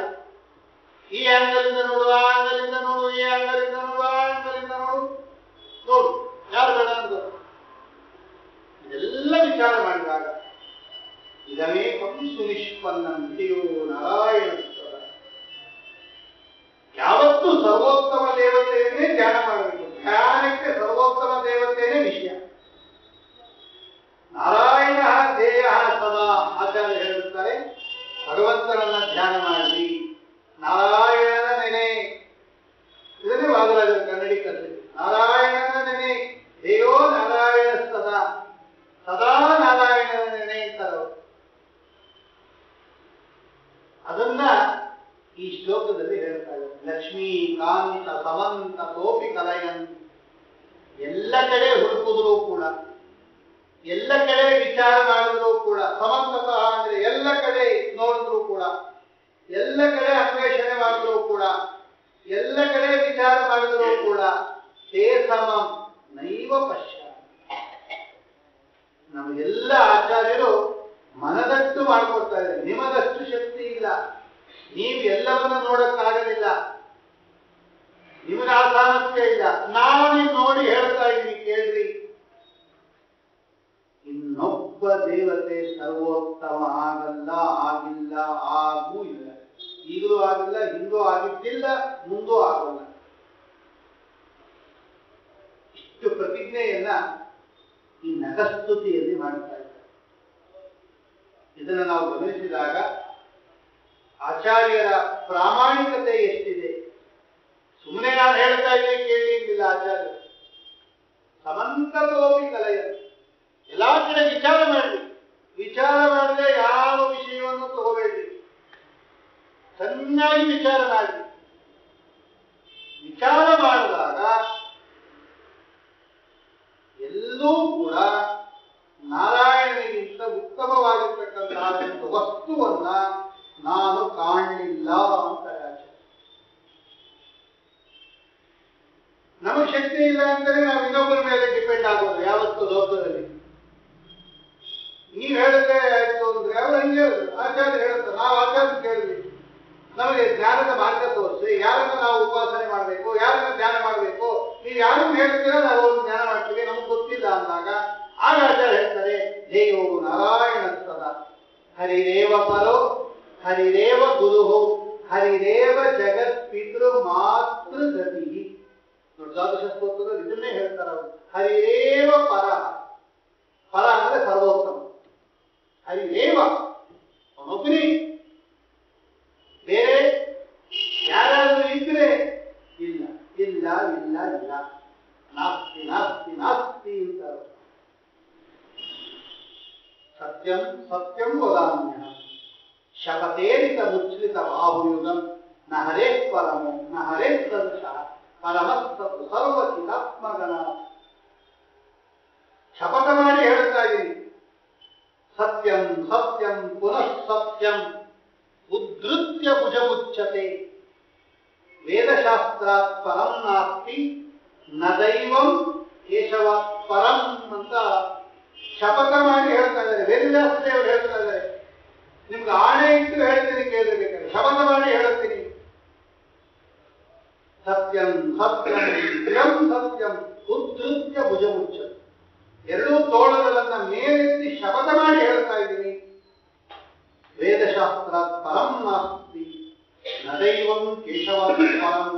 ಈ ಆಂಗಲಿಂದ ನೋಡು, ಆ ಆಂಗಲಿಂದ ನೋಡು, ಈ ಆಂಗಲಿಂದ ನೋಡು, ಆ ಆಂಗಲಿಂದ ನೋಡು, ನೋಡು ಯಾರು ಬೇಡ ಅಂತ ಇದೆಲ್ಲ ವಿಚಾರ ಮಾಡಿದಾಗ ಇದನ್ನೇ ಸುನಿಷ್ಪನ್ನಂತೆಯೋ ನಾರಾಯಣ. ಯಾವತ್ತೂ ಸರ್ವೋತ್ತಮ ದೇವತೆಯನ್ನೇ ಧ್ಯಾನ ಮಾಡಬೇಕು. ಧ್ಯಾನಕ್ಕೆ ಸರ್ವೋತ್ತಮ ದೇವತೆಯೇ ವಿಷಯ. ನಾರಾಯಣ ಧ್ಯೇಯ ಸದಾ. ಆಚಾರ್ಯ ಹೇಳುತ್ತಾರೆ, ಭಗವಂತನನ್ನ ಧ್ಯಾನ ಮಾಡಿ, ನಾರಾಯಣನ ನೆನೆ. ಇದನ್ನೇ ವಾದರಾಜರ ಕನ್ನಡಿ ಕಥೆ. ನಾರಾಯಣನ ನೆನೆ, ಧ್ಯೇಯೋ ನಾರಾಯಣ ಸದಾ, ಸದಾ ನಾರಾಯಣನ ನೆನೆ ಅಂತಾರೆ. ಅದನ್ನ ಈ ಶ್ಲೋಕದಲ್ಲಿ ಹೇಳ್ತಾರೆ. ಲಕ್ಷ್ಮೀ ಕಾಂತ ಸಮಂತ ತೋಪಿ ಕಲಯನ್. ಎಲ್ಲ ಕಡೆ ಹುಡುಕಿದ್ರು ಕೂಡ, ಎಲ್ಲ ಕಡೆ ವಿಚಾರ ಮಾಡಿದ್ರು ಕೂಡ, ಸಮಂತತಃ ಅಂದ್ರೆ ಎಲ್ಲ ಕಡೆ ನೋಡಿದ್ರು ಕೂಡ, ಎಲ್ಲ ಕಡೆ ಅನ್ವೇಷಣೆ ಮಾಡಿದ್ರು ಕೂಡ, ಎಲ್ಲ ಕಡೆ ವಿಚಾರ ಮಾಡಿದ್ರು ಕೂಡ, ತೇ ಸಮಂ ನೈವ ಪಶ್ಯ. ನಮಗೆಲ್ಲ ಆಚಾರ್ಯರು ಮನದಟ್ಟು ಮಾಡಿಕೊಡ್ತಾ ಇದ್ದಾರೆ. ನಿಮಗಷ್ಟು ಶಕ್ತಿ ಇಲ್ಲ, ನೀವು ಎಲ್ಲವನ್ನ ನೋಡಕ್ಕಾಗಲಿಲ್ಲ. ನಿಮಗೆ ಆ ಸಾಮರ್ಥ್ಯ ಇಲ್ಲ. ನಾನು ನೋಡಿ ಹೇಳ್ತಾ ಇದ್ದೀನಿ ಕೇಳ್ರಿ. ಇನ್ನೊಬ್ಬ ದೇವತೆ ಸರ್ವೋತ್ತಮ ಆಗಲ್ಲ, ಆಗಿಲ್ಲ, ಆಗೂ ಇಲ್ಲ. ಈಗಲೂ ಆಗಿಲ್ಲ, ಹಿಂದೂ ಆಗಿದ್ದಿಲ್ಲ, ಮುಂದೂ ಆಗೋಲ್ಲ. ಇಷ್ಟು ಪ್ರತಿಜ್ಞೆಯನ್ನ ಈ ನಖಸ್ತುತಿಯಲ್ಲಿ ಮಾಡ್ತಾ ಇದ್ದಾರೆ. ಇದನ್ನು ನಾವು ಗಮನಿಸಿದಾಗ ಆಚಾರ್ಯರ ಪ್ರಾಮಾಣಿಕತೆ ಎಷ್ಟಿದೆ. ಸುಮ್ಮನೆ ನಾನು ಹೇಳ್ತಾ ಇದ್ದೀನಿ ಕೇಳಿ ಅಂದಿಲ್ಲ ಆಚಾರ್ಯರು. ಸಮಂತತೋಪಿ ಕಲೆಯ ಎಲ್ಲಾ ಕಡೆ ವಿಚಾರ ಮಾಡಿ, ವಿಚಾರ ಮಾಡದೆ ಯಾವ ವಿಷಯವನ್ನು ತಗೋಬೇಡಿ. ಚೆನ್ನಾಗಿ ವಿಚಾರ ಮಾಡಿ. ವಿಚಾರ ಮಾಡಿದಾಗ ಎಲ್ಲೂ ಕೂಡ ನಾರಾಯಣನಿಗಿಂತ ಉತ್ತಮವಾಗಿರ್ತಕ್ಕಂತಹ ಒಂದು ವಸ್ತುವನ್ನ ನಾನು ಕಾಣಲಿಲ್ಲ ಅಂತಾರೆ ಆಚಾರ್ಯ. ನಮಗೆ ಶಕ್ತಿ ಇಲ್ಲ ಅಂದರೆ ನಾವು ಇನ್ನೊಬ್ಬರ ಮೇಲೆ ಡಿಪೆಂಡ್ ಆಗೋದು ಯಾವತ್ತು ಲೋಕದಲ್ಲಿ. ನೀವು ಹೇಳಿದ್ರೆ ಆಯ್ತು ಅಂದ್ರೆ ಅವ್ರು ಹಂಗೆ ಹೇಳಿದ್ರು, ಆಚಾರ್ಯ ಹೇಳ್ತಾರೆ, ನಾವು ಆಚಾರ್ಯ ಕೇಳಿದ್ವಿ, ನಮಗೆ ಜ್ಞಾನದ ಮಾರ್ಗ ತೋರಿಸಿ, ಯಾರನ್ನ ನಾವು ಉಪಾಸನೆ ಮಾಡಬೇಕು, ಯಾರನ್ನ ಧ್ಯಾನ ಮಾಡಬೇಕು, ನೀವು ಯಾರನ್ನು ಹೇಳ್ತೀರೋ ನಾವು ಅವ್ರನ್ನ ಧ್ಯಾನ ಮಾಡ್ತೀವಿ, ನಮ್ಗೆ ಗೊತ್ತಿಲ್ಲ ಅಂದಾಗ ಆಗ ಆಚಾರ್ಯ ಹೇಳ್ತಾರೆ, ದೇವೋ ನಾರಾಯಣ ಸದಾ ಹರಿರೇವ ಪರೋ ಹರಿರೇವ ಗುರು ಹರಿರೇವ ಜಗತ್ ಪಿತೃ ಮಾತೃ ಗತಿ. ದ್ವಾದಶ ಸ್ತೋತ್ರದಲ್ಲಿ ಇದನ್ನೇ ಹೇಳ್ತಾರೆ ಅವರು. ಹರಿರೇವ ಪರ, ಪರ ಅಂದ್ರೆ ಸರ್ವೋತ್ತಮ. ಹರಿರೇವ ಅವನೊಬ್ಬನೇ, ಬೇರೆ ಯಾರಾದ್ರೂ ಇದ್ರೆ ಇಲ್ಲ, ಇಲ್ಲ, ಇಲ್ಲ, ಇಲ್ಲ, ನಾಸ್ತಿ ನಾಸ್ತಿ ನಾಸ್ತಿ ಅಂತಾರೆ. ಸತ್ಯಂ ಸತ್ಯಂ ವದಾಮ್ಯ ಶಪಥೇರಿತ ಮುಚ್ಲಿತ ಬಾಹುಯುಗಂ ನ ಹರೇ ಪರಮೋ ನ ಹರೇ ಸದೃಶಃ ಪರಮಸ್ತತ್ತು ಸರ್ವಚಿದಾತ್ಮಗಣ. ಶಪಥ ಮಾಡಿ ಹೇಳ್ತಾ ಇದ್ದೀನಿ, ಸತ್ಯಂ ಸತ್ಯಂ ಪುನಃ ಸತ್ಯಂ ಉದ್ಧೃತ್ಯ ಭುಜಮುಚ್ಯತೆ ವೇದಶಾಸ್ತ್ರಾತ್ ಪರಂ ನಾಸ್ತಿ ನ ದೈವಂ ಕೇಶವಾತ್ ಪರಂ ಅಂತ ಶಪಥ ಮಾಡಿ ಹೇಳ್ತಾ ಇದ್ದಾರೆ. ವೇದಶಾಸ್ತ್ರಿಯವರು ಹೇಳ್ತಾ ಇದ್ದಾರೆ, ನಿಮ್ಗೆ ಆಣೆ ಇಟ್ಟು ಹೇಳ್ತೀನಿ ಕೇಳಬೇಕಾದ್ರೆ, ಶಪಥ ಮಾಡಿ ಹೇಳುತ್ತೀನಿ. ಸತ್ಯಂ ಸತ್ಯಂ ಪ್ರಿಯಂ ಸತ್ಯಂ ಉದ್ಧೃತ್ಯ ಭುಜಮುಚ್ಯತೆ, ಎರಡೂ ತೋಳುಗಳನ್ನ ಮೇಲೆತ್ತಿ ಶಪಥ ಮಾಡಿ ಹೇಳ್ತಾ ಇದ್ದೀನಿ. ವೇದಶಾಸ್ತ್ರಾತ್ ಪರಂ ನಾಸ್ತಿ ನ ದೈವಂ ಕೇಶವಾತ್ ಪರಂ,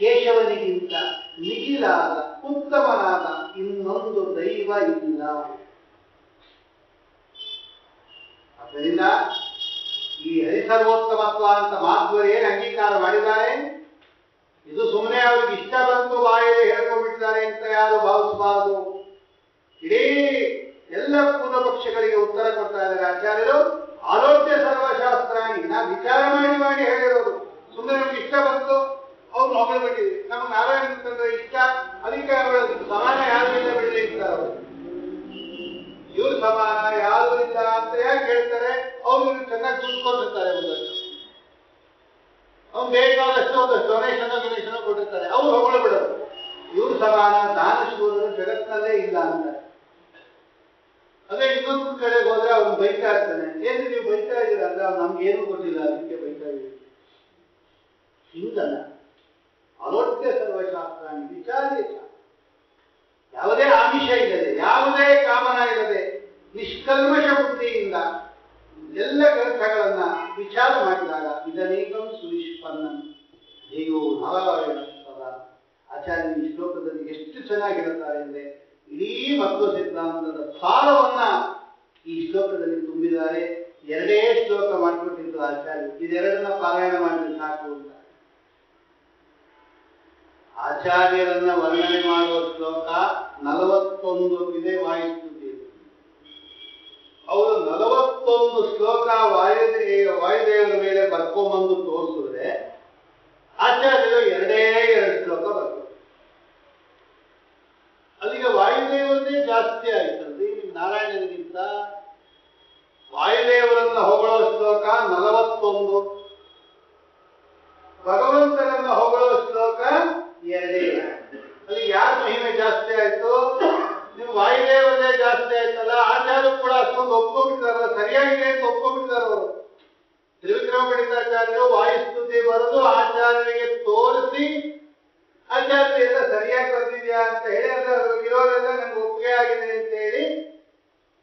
ಕೇಶವನಿಗಿಂತ ಮಿಗಿಲಾದ ಉತ್ತಮನಾದ ಇನ್ನೊಂದು ದೈವ ಇಲ್ಲ. ಆದ್ದರಿಂದ ಈ ಹರಿಸರ್ವೋತ್ತಮತ್ವ ಅಂತ ಮಾಧ್ವರು ಏನು ಅಂಗೀಕಾರ ಮಾಡಿದ್ದಾರೆ, ಇದು ಸುಮ್ಮನೆ ಅವ್ರಿಗೆ ಇಷ್ಟ ಬಂತು ಬಾಯಲ್ಲಿ ಹೇಳ್ಕೊಂಡ್ಬಿಟ್ಟಿದ್ದಾರೆ ಅಂತ ಯಾರು ಭಾವಿಸಬಾರದು. ಇಡೀ ಎಲ್ಲ ಪೂರ್ವ ಪಕ್ಷಗಳಿಗೆ ಉತ್ತರ ಕೊಡ್ತಾ ಇದ್ದಾರೆ ಆಚಾರ್ಯರು. ಆರೋಗ್ಯ ಸರ್ವಶಾಸ್ತ್ರಾಣಿ ನಾವು ವಿಚಾರ ಮಾಡಿ ಮಾಡಿ ಹೇಳಿರೋದು. ಸುಮ್ಮನೆ ನಮ್ಗೆ ಇಷ್ಟ ಬಂತು ಅವ್ರು ಹೊಗಳಬೇಕಿದೆ, ನಮ್ಗೆ ನಾರಾಯಣ ತಂದ್ರೆ ಇಷ್ಟ, ಅದಕ್ಕೆ ಸಮಾನ ಯಾರು ಇಲ್ಲ ಬಿಡಲಿ ಅಂತಾರೆ ಅವರು. ಇವ್ರು ಸಮಾನ ಯಾರು ಇಲ್ಲ ಅಂತ ಯಾಕೆ ಹೇಳ್ತಾರೆ? ಅವ್ರು ಚೆನ್ನಾಗಿ ದುಡ್ಕೊಂಡಿರ್ತಾರೆ, ಒಂದಷ್ಟು ಅವ್ನು ಬೇಕಾದಷ್ಟು ಒಂದಷ್ಟು ಡೊನೇಷನ್ ಕೊಟ್ಟಿರ್ತಾರೆ, ಅವ್ರು ಹೊಗಳಬಿಡೋದು. ಇವ್ರು ಸಮಾನ ದಾನಶೂರರು ಜಗತ್ತಿನಲ್ಲೇ ಇಲ್ಲ ಅಂತಾರೆ. ಅದೇ ಇನ್ನೊಂದು ಕಡೆಗೆ ಹೋದ್ರೆ ಅವ್ನು ಬೈತಾ ಇರ್ತಾನೆ, ಏನು ನೀವು ಬೈತಾ ಇದ್ದೀರ ಅಂದ್ರೆ ಅವ್ನು ನಮ್ಗೆ ಏನು ಕೊಟ್ಟಿಲ್ಲ ಅದಕ್ಕೆ ಬೈತಾ ಇದ್ದೀವಿ. ಹಿಂಗಲ್ಲ, ಆರೋಗ್ಯ ಸರ್ವಶಾಸ್ತ್ರ ವಿಚಾರ್ಯ, ಯಾವುದೇ ಆಮಿಷ ಇಲ್ಲದೆ, ಯಾವುದೇ ಕಾಮನ ಇಲ್ಲದೆ, ನಿಷ್ಕಲ್ಮಶ ಬುದ್ಧಿಯಿಂದ ಎಲ್ಲ ಗ್ರಂಥಗಳನ್ನ ವಿಚಾರ ಮಾಡಿದಾಗ ಇದನೇಕಂ ಸುನಿಷ್ಪನ್ನ ದೇವೋ ನಾರಾಯಣ ಸದಾ. ಆಚಾರ್ಯ ಈ ಶ್ಲೋಕದಲ್ಲಿ ಎಷ್ಟು ಚೆನ್ನಾಗಿ ಹೇಳ್ತಾರೆ ಅಂದ್ರೆ, ಇಡೀ ಮಧ್ವ ಸಿದ್ಧಾಂತದ ಸಾರವನ್ನ ಈ ಶ್ಲೋಕದಲ್ಲಿ ತುಂಬಿದ್ದಾರೆ. ಎರಡೇ ಶ್ಲೋಕ ಮಾಡಿಕೊಟ್ಟಿದ್ದು ಆಚಾರ್ಯ, ಇದೆರಡನ್ನ ಪಾರಾಯಣ ಮಾಡಿದ್ರೆ ಸಾಕು ಅಂತ. ಆಚಾರ್ಯರನ್ನ ವರ್ಣನೆ ಮಾಡುವ ಶ್ಲೋಕ 41 ಇದೆ ವಾಯುಸ್ತುತಿ. ಅವರು 41 ಶ್ಲೋಕ ವಾಯುದೇವರ ಮೇಲೆ ಬರ್ಕೊಂಬಂದು ತೋರಿಸಿದ್ರೆ ಆಚಾರ್ಯರು ಎರಡೇ 2 ಶ್ಲೋಕ ಬರ್ತಾರೆ. ಅಲ್ಲಿಗೆ ವಾಯುದೇವರನ್ನೇ ಜಾಸ್ತಿ ಆಯ್ತಂದ್ರೆ ನಾರಾಯಣನಿಗಿಂತ. ವಾಯುದೇವರನ್ನ ಹೊಗಳೋ ಶ್ಲೋಕ 41, ಭಗವಂತನನ್ನ ಹೊಗಳೋ ಶ್ಲೋಕ 2. ಅಲ್ಲಿ ಯಾರ ಮಹಿಮೆ ಜಾಸ್ತಿ ಆಯ್ತು? ನೀವು ವಾಯುದೇವರೇ ಜಾಸ್ತಿ ಆಯ್ತಲ್ಲ. ಆಚಾರ್ಯರು ಕೂಡ ಅಷ್ಟೊಂದು ಒಪ್ಕೊಂಡ್ಬಿಟ್ಟಿದಾರಲ್ಲ, ಸರಿಯಾಗಿದೆ ಅಂತ ಒಪ್ಕೊಂಡ್ಬಿಟ್ಟಿದ್ದಾರೆ ಅವರು. ತ್ರಿವಿಕ್ರಮ ಪಂಡಿತಾಚಾರ್ಯರು ವಾಯುಸ್ತುತಿ ಬರೆದು ಆಚಾರ್ಯರಿಗೆ ತೋರಿಸಿ ಆಚಾರ್ಯ ಎಲ್ಲ ಸರಿಯಾಗಿ ಬರ್ತಿದ್ಯಾ ಅಂತ ಹೇಳಿ ಇರೋದೆಲ್ಲ ನಂಗೆ ಒಪ್ಪಿಗೆ ಆಗಿದೆ ಅಂತ ಹೇಳಿ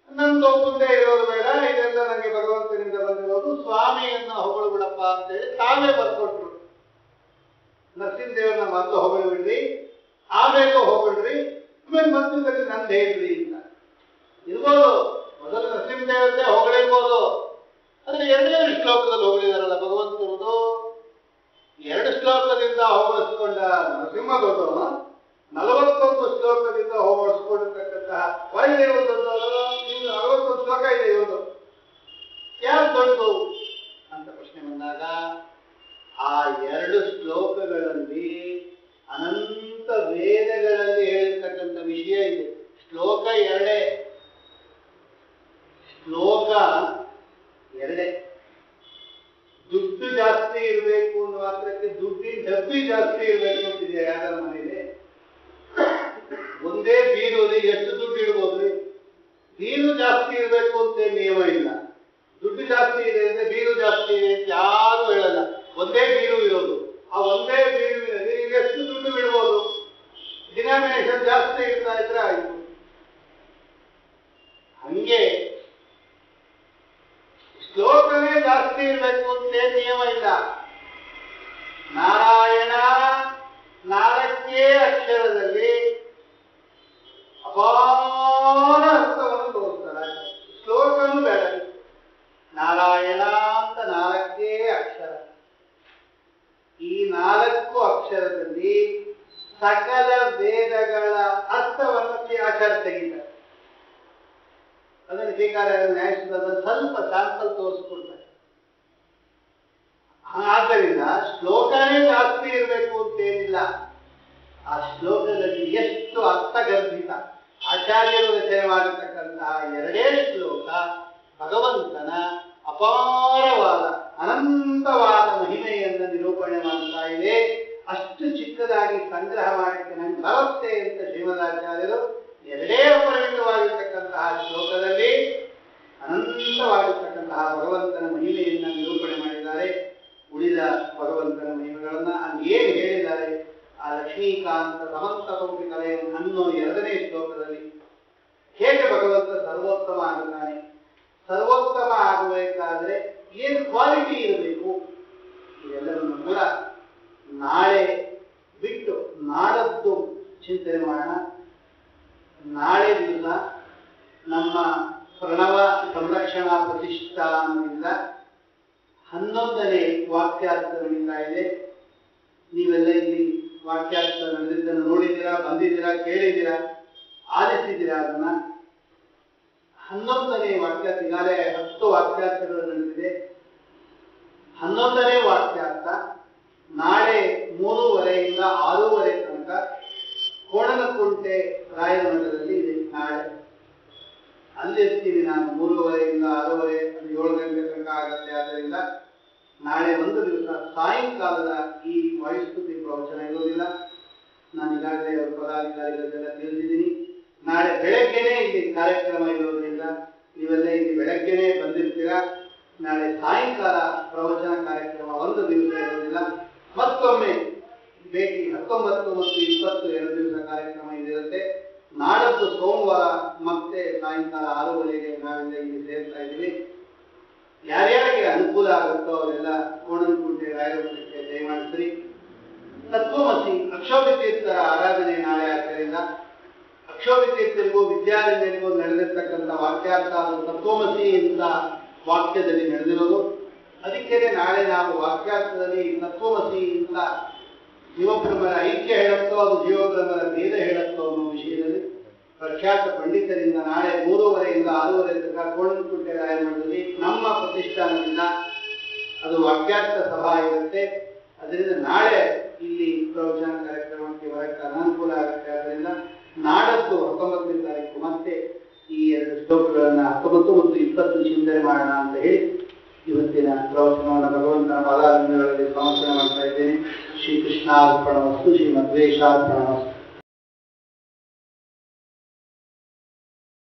ನಂದು ಒಪ್ಪುಂದೇ ಇರೋದು ಬೇಡ, ಇದೆಲ್ಲ ನನಗೆ ಭಗವಂತನಿಂದ ಬಂದಿರೋದು, ಸ್ವಾಮಿಯನ್ನ ಹೊಗಳು ಬಿಡಪ್ಪ ಅಂತ ಹೇಳಿ ತಾವೇ ಬರ್ಕೊಟ್ರು. ನರಸಿಂಹದೇವರನ್ನ ಮೊದಲು ಹೊಗಳು ಬಿಡ್ರಿ, ಆಮೇಲೆ ಹೊಗಳ್ರಿ, ಆಮೇಲೆ ಮಧ್ಯದಲ್ಲಿ ನಂದು ಹೇಳ್ರಿ ಅಂತ ಇರ್ಬೋದು. ಮೊದಲು ನರಸಿಂಹದೇವರನ್ನೇ ಹೊಗಳಿರ್ಬೋದು, ಆದ್ರೆ ಎರಡನೇ ಶ್ಲೋಕದಲ್ಲಿ ಹೊಗಳಿದಾರಲ್ಲ ಭಗವಂತನದು. 2 ಶ್ಲೋಕದಿಂದ ಹೊಗಳಿಸ್ಕೊಂಡ ನರಸಿಂಹ ದೊಡ್ಡವನ, 41 ಶ್ಲೋಕದಿಂದ ಹೊಗಳಿಸ್ಕೊಂಡಿರ್ತಕ್ಕಂತಹ ವಾಯುದೇವ ದೊಡ್ಡವರು. ಇನ್ನು 61 ಶ್ಲೋಕ ಇದೆ ಇವರು, ಯಾರು ದೊಡ್ಡದು ಅಂತ ಪ್ರಶ್ನೆ ಬಂದಾಗ ಆ 2 ಶ್ಲೋಕಗಳಲ್ಲಿ ಅನಂತ ವೇದಗಳಲ್ಲಿ ಹೇಳಿರ್ತಕ್ಕಂಥ ವಿಷಯ ಇದೆ. ಶ್ಲೋಕ 2 ದುಡ್ಡು ಜಾಸ್ತಿ ಇರಬೇಕು ಅನ್ನೋ ಮಾತ್ರಕ್ಕೆ ದುಡ್ಡಿನ ಡಬ್ಬಿ ಜಾಸ್ತಿ ಇರಬೇಕು ಅಂತಿದೆ ಯಾರ ಮನೇಲಿ. ಒಂದೇ ಬೀರುವಲ್ಲಿ ಎಷ್ಟು ದುಡ್ಡು ಇಡ್ಬೋದ್ರಿ? ಬೀರು ಜಾಸ್ತಿ ಇರಬೇಕು ಅಂತ ನಿಯಮ ಇಲ್ಲ. ದುಡ್ಡು ಜಾಸ್ತಿ ಇದೆ ಅಂದ್ರೆ ಬೀರು ಜಾಸ್ತಿ ಇದೆ ಅಂತ ಯಾರು ಹೇಳಲ್ಲ. ಒಂದೇ ಬೀರು ಇರೋದು, ಆ ಒಂದೇ ಬೀರುವಿನಲ್ಲಿ ನೀವು ಎಷ್ಟು ದುಡ್ಡು ಬಿಡ್ಬೋದು? ಡಿನಾಮಿನೇಷನ್ ಜಾಸ್ತಿ ಇರ್ತಾ ಇದ್ರೆ ಆಯ್ತು. ಹಂಗೆ ಶ್ಲೋಕನೇ ಜಾಸ್ತಿ ಇರಬೇಕು ಅಂತ ನಿಯಮ ಇಲ್ಲ. ನಾರಾಯಣ 4 ಅಕ್ಷರದಲ್ಲಿ ಅಪಾರ ಅರ್ಥವನ್ನು ತೋರಿಸ್ತಾರೆ. ಶ್ಲೋಕನೂ ಬೇಡ, ನಾರಾಯಣ ಅಂತ 4 ಅಕ್ಷರ. ಈ 4 ಅಕ್ಷರದಲ್ಲಿ ಸಕಲ ವೇದಗಳ ಅರ್ಥವನ್ನು ಆಚಾರ್ಯ ತೆಗಿತಾರೆ. ಅದನ್ನು ಬೇಕಾದ್ರೆ ನ್ಯಾಯದ ಸ್ವಲ್ಪ ಸ್ಯಾಂಪಲ್ ತೋರಿಸ್ಕೊಡ್ತಾರೆ. ಆದ್ದರಿಂದ ಶ್ಲೋಕನೇ ಜಾಸ್ತಿ ಇರಬೇಕು ಅಂತೇನಿಲ್ಲ. ಆ ಶ್ಲೋಕದಲ್ಲಿ ಎಷ್ಟು ಅರ್ಥಗರ್ಭಿತ ಆಚಾರ್ಯರು ರಚನೆ ಮಾಡಿರ್ತಕ್ಕಂತಹ 2 ಶ್ಲೋಕ ಭಗವಂತನ ಅಪಾರವಾದ ಅನಂತವಾದ ಮಹಿಮೆಯನ್ನು ನಿರೂಪಣೆ ಮಾಡ್ತಾ ಇದೆ. ಅಷ್ಟು ಚಿಕ್ಕದಾಗಿ ಸಂಗ್ರಹ ಮಾಡಲಿಕ್ಕೆ ನಂಗೆ ಬರುತ್ತೆ ಅಂತ ಶ್ರೀಮದಾಚಾರ್ಯರು 2 ಅಪರಿಮಿತವಾಗಿರ್ತಕ್ಕಂತಹ ಶ್ಲೋಕದಲ್ಲಿ ಅನಂತವಾಗಿರ್ತಕ್ಕಂತಹ ಭಗವಂತನ ಮಹಿಮೆಯನ್ನು ನಿರೂಪಣೆ ಮಾಡಿದ್ದಾರೆ. ಉಳಿದ ಭಗವಂತನ ಮಹಿಮೆಗಳನ್ನ ಏನು ಹೇಳಿದ್ದಾರೆ ಆ ಲಕ್ಷ್ಮೀಕಾಂತ ಸಮಂತ ಕೌಟಿ ಕಲೆಯನ್ನು ಅನ್ನೋ 2ನೇ ಶ್ಲೋಕದಲ್ಲಿ ಹೇಗೆ ಭಗವಂತ ಸರ್ವೋತ್ತಮ ಆಗುತ್ತಾನೆ, ಸರ್ವೋತ್ತಮ ಆಗಬೇಕಾದ್ರೆ ಏನು ಕ್ವಾಲಿಟಿ ಇರಬೇಕು, ಇವೆಲ್ಲವನ್ನು ಕೂಡ ನಾಳೆ ಬಿಟ್ಟು ನಾಡದ್ದು ಚಿಂತನೆ ಮಾಡೋಣ. ನಾಳೆ ದಿವಸ ನಮ್ಮ ಪ್ರಣವ ಸಂರಕ್ಷಣಾ ಪ್ರತಿಷ್ಠಾನದಿಂದ 11ನೇ ವಾಕ್ಯಾರ್ಥ ನಡೀತಾ ಇದೆ. ನೀವೆಲ್ಲ ಇಲ್ಲಿ ವಾಕ್ಯಾರ್ಥ ನಡೆದಿದ್ದನ್ನು ನೋಡಿದ್ದೀರಾ, ಬಂದಿದ್ದೀರಾ, ಕೇಳಿದ್ದೀರಾ, ಆಲಿಸಿದ್ದೀರಾ. ಅದನ್ನ 11ನೇ ವಾಕ್ಯಾರ್ಥ, ಈಗಾಗಲೇ 10 ವಾಕ್ಯಾರ್ಥಗಳು ನಡೆದಿದೆ. 11ನೇ ವಾಕ್ಯಾರ್ಥ ನಾಳೆ 3:30 ಇಂದ 6:30 ತನಕ ಕೋಣನಕುಂಟೆ ರಾಯಮಠದಲ್ಲಿ ಇದೆ. ನಾಳೆ ಅಲ್ಲಿರ್ತೀನಿ ನಾನು. 3:30 ಇಂದ 6:30, 7 ಗಂಟೆ ತನಕ ಆಗತ್ತೆ. ಆದ್ದರಿಂದ ನಾಳೆ ಒಂದು ದಿವಸ ಸಾಯಂಕಾಲದ ಈ ವಾಯುಸ್ತುತಿ ಪ್ರವಚನ ಇರೋದಿಲ್ಲ. ನಾನು ಈಗಾಗಲೇ ಅವರ ಪದಾಧಿಕಾರಿಗಳಿಗೆಲ್ಲ ತಿಳಿಸಿದ್ದೀನಿ. ನಾಳೆ ಬೆಳಗ್ಗೆನೇ ಇಲ್ಲಿ ಕಾರ್ಯಕ್ರಮ ಇರೋದ್ರಿಂದ ನೀವೆಲ್ಲ ಇಲ್ಲಿ ಬೆಳಗ್ಗೆನೇ ಬಂದಿರ್ತೀರಾ. ನಾಳೆ ಸಾಯಂಕಾಲ ಪ್ರವಚನ ಕಾರ್ಯಕ್ರಮ ಒಂದು ದಿವಸ ಇರೋದಿಲ್ಲ. ಮತ್ತೊಮ್ಮೆ ಭೇಟಿ 19 ಮತ್ತು 20 2 ದಿವಸ ಕಾರ್ಯಕ್ರಮ ಇದಿರುತ್ತೆ. ನಾಡದ್ದು ಸೋಮವಾರ ಮತ್ತೆ ಸಾಯಂಕಾಲ 6:30ಗೆ ನಾವೆಲ್ಲ ಇಲ್ಲಿ ಸೇರ್ತಾ ಇದ್ದೀವಿ. ಯಾರ್ಯಾರಿಗೆ ಅನುಕೂಲ ಆಗುತ್ತೋ ಅವರೆಲ್ಲ ಕೋಣನಕುಂಟೆ ರಾಯಮಠಕ್ಕೆ ದಯಮಾಡಿಸ್ರಿ. ತತ್ವಮಸಿ ಅಕ್ಷೋಭ್ಯ ತೀರ್ಥರ ಆರಾಧನೆ ನಾಳೆ ಆದ್ದರಿಂದ ಅಕ್ಷೋಭ್ಯ ತೀರ್ಥರಿಗೂ ವಿದ್ಯಾರಣ್ಯರಿಗೂ ನಡೆದಿರ್ತಕ್ಕಂಥ ವಾಕ್ಯಾರ್ಥ ಅದು ತತ್ವಮಸಿ ಅಂತ ವಾಕ್ಯದಲ್ಲಿ ನಡೆದಿರೋದು. ಅದಕ್ಕೆ ನಾಳೆ ನಾವು ವಾಕ್ಯಾರ್ಥದಲ್ಲಿ ತತ್ವಮಸಿ ಅಂತ ಜೀವಬ್ರಹ್ಮರ ಐಕ್ಯ ಹೇಳುತ್ತೋ ಅದು ಜೀವಬ್ರಹ್ಮರ ಭೇದ ಹೇಳುತ್ತೋ ಅನ್ನೋ ವಿಷಯದಲ್ಲಿ ಪ್ರಖ್ಯಾತ ಪಂಡಿತರಿಂದ ನಾಳೆ 3:30 ಇಂದ 6:30 ತನಕ ಕೋಣನಕುಂಟೆ ರಾಯಮಠದಲ್ಲಿ ನಮ್ಮ ಪ್ರತಿಷ್ಠಾನದಿಂದ ಅದು ವಾಕ್ಯಾರ್ಥ ಸಭಾ ಇರುತ್ತೆ. ಅದರಿಂದ ನಾಳೆ ಇಲ್ಲಿ ಪ್ರವಚನ ಕಾರ್ಯಕ್ರಮಕ್ಕೆ ಬರಕ್ಕೆ ಅನಾನುಕೂಲ ಆಗುತ್ತೆ. ಆದ್ದರಿಂದ ನಾಡದ್ದು 19ನೇ ತಾರೀಕು ಮತ್ತೆ ಈ 2 ಶ್ಲೋಕಗಳನ್ನ 19 ಮತ್ತು 20 ಚಿಂತನೆ ಮಾಡೋಣ ಅಂತ ಹೇಳಿ ಇವತ್ತಿನ ಪ್ರವಚನವನ್ನು ಭಗವಂತನ ಪಾದಾರವಿಂದಗಳಲ್ಲಿ ಸಮರ್ಪಣೆ ಮಾಡ್ತಾ ಇದ್ದೇನೆ. ಶ್ರೀಕೃಷ್ಣಾರ್ಪಣಮಸ್ತು, ಶ್ರೀಮದ್ವೇಷಾರ್ಪಣಮಸ್ತು.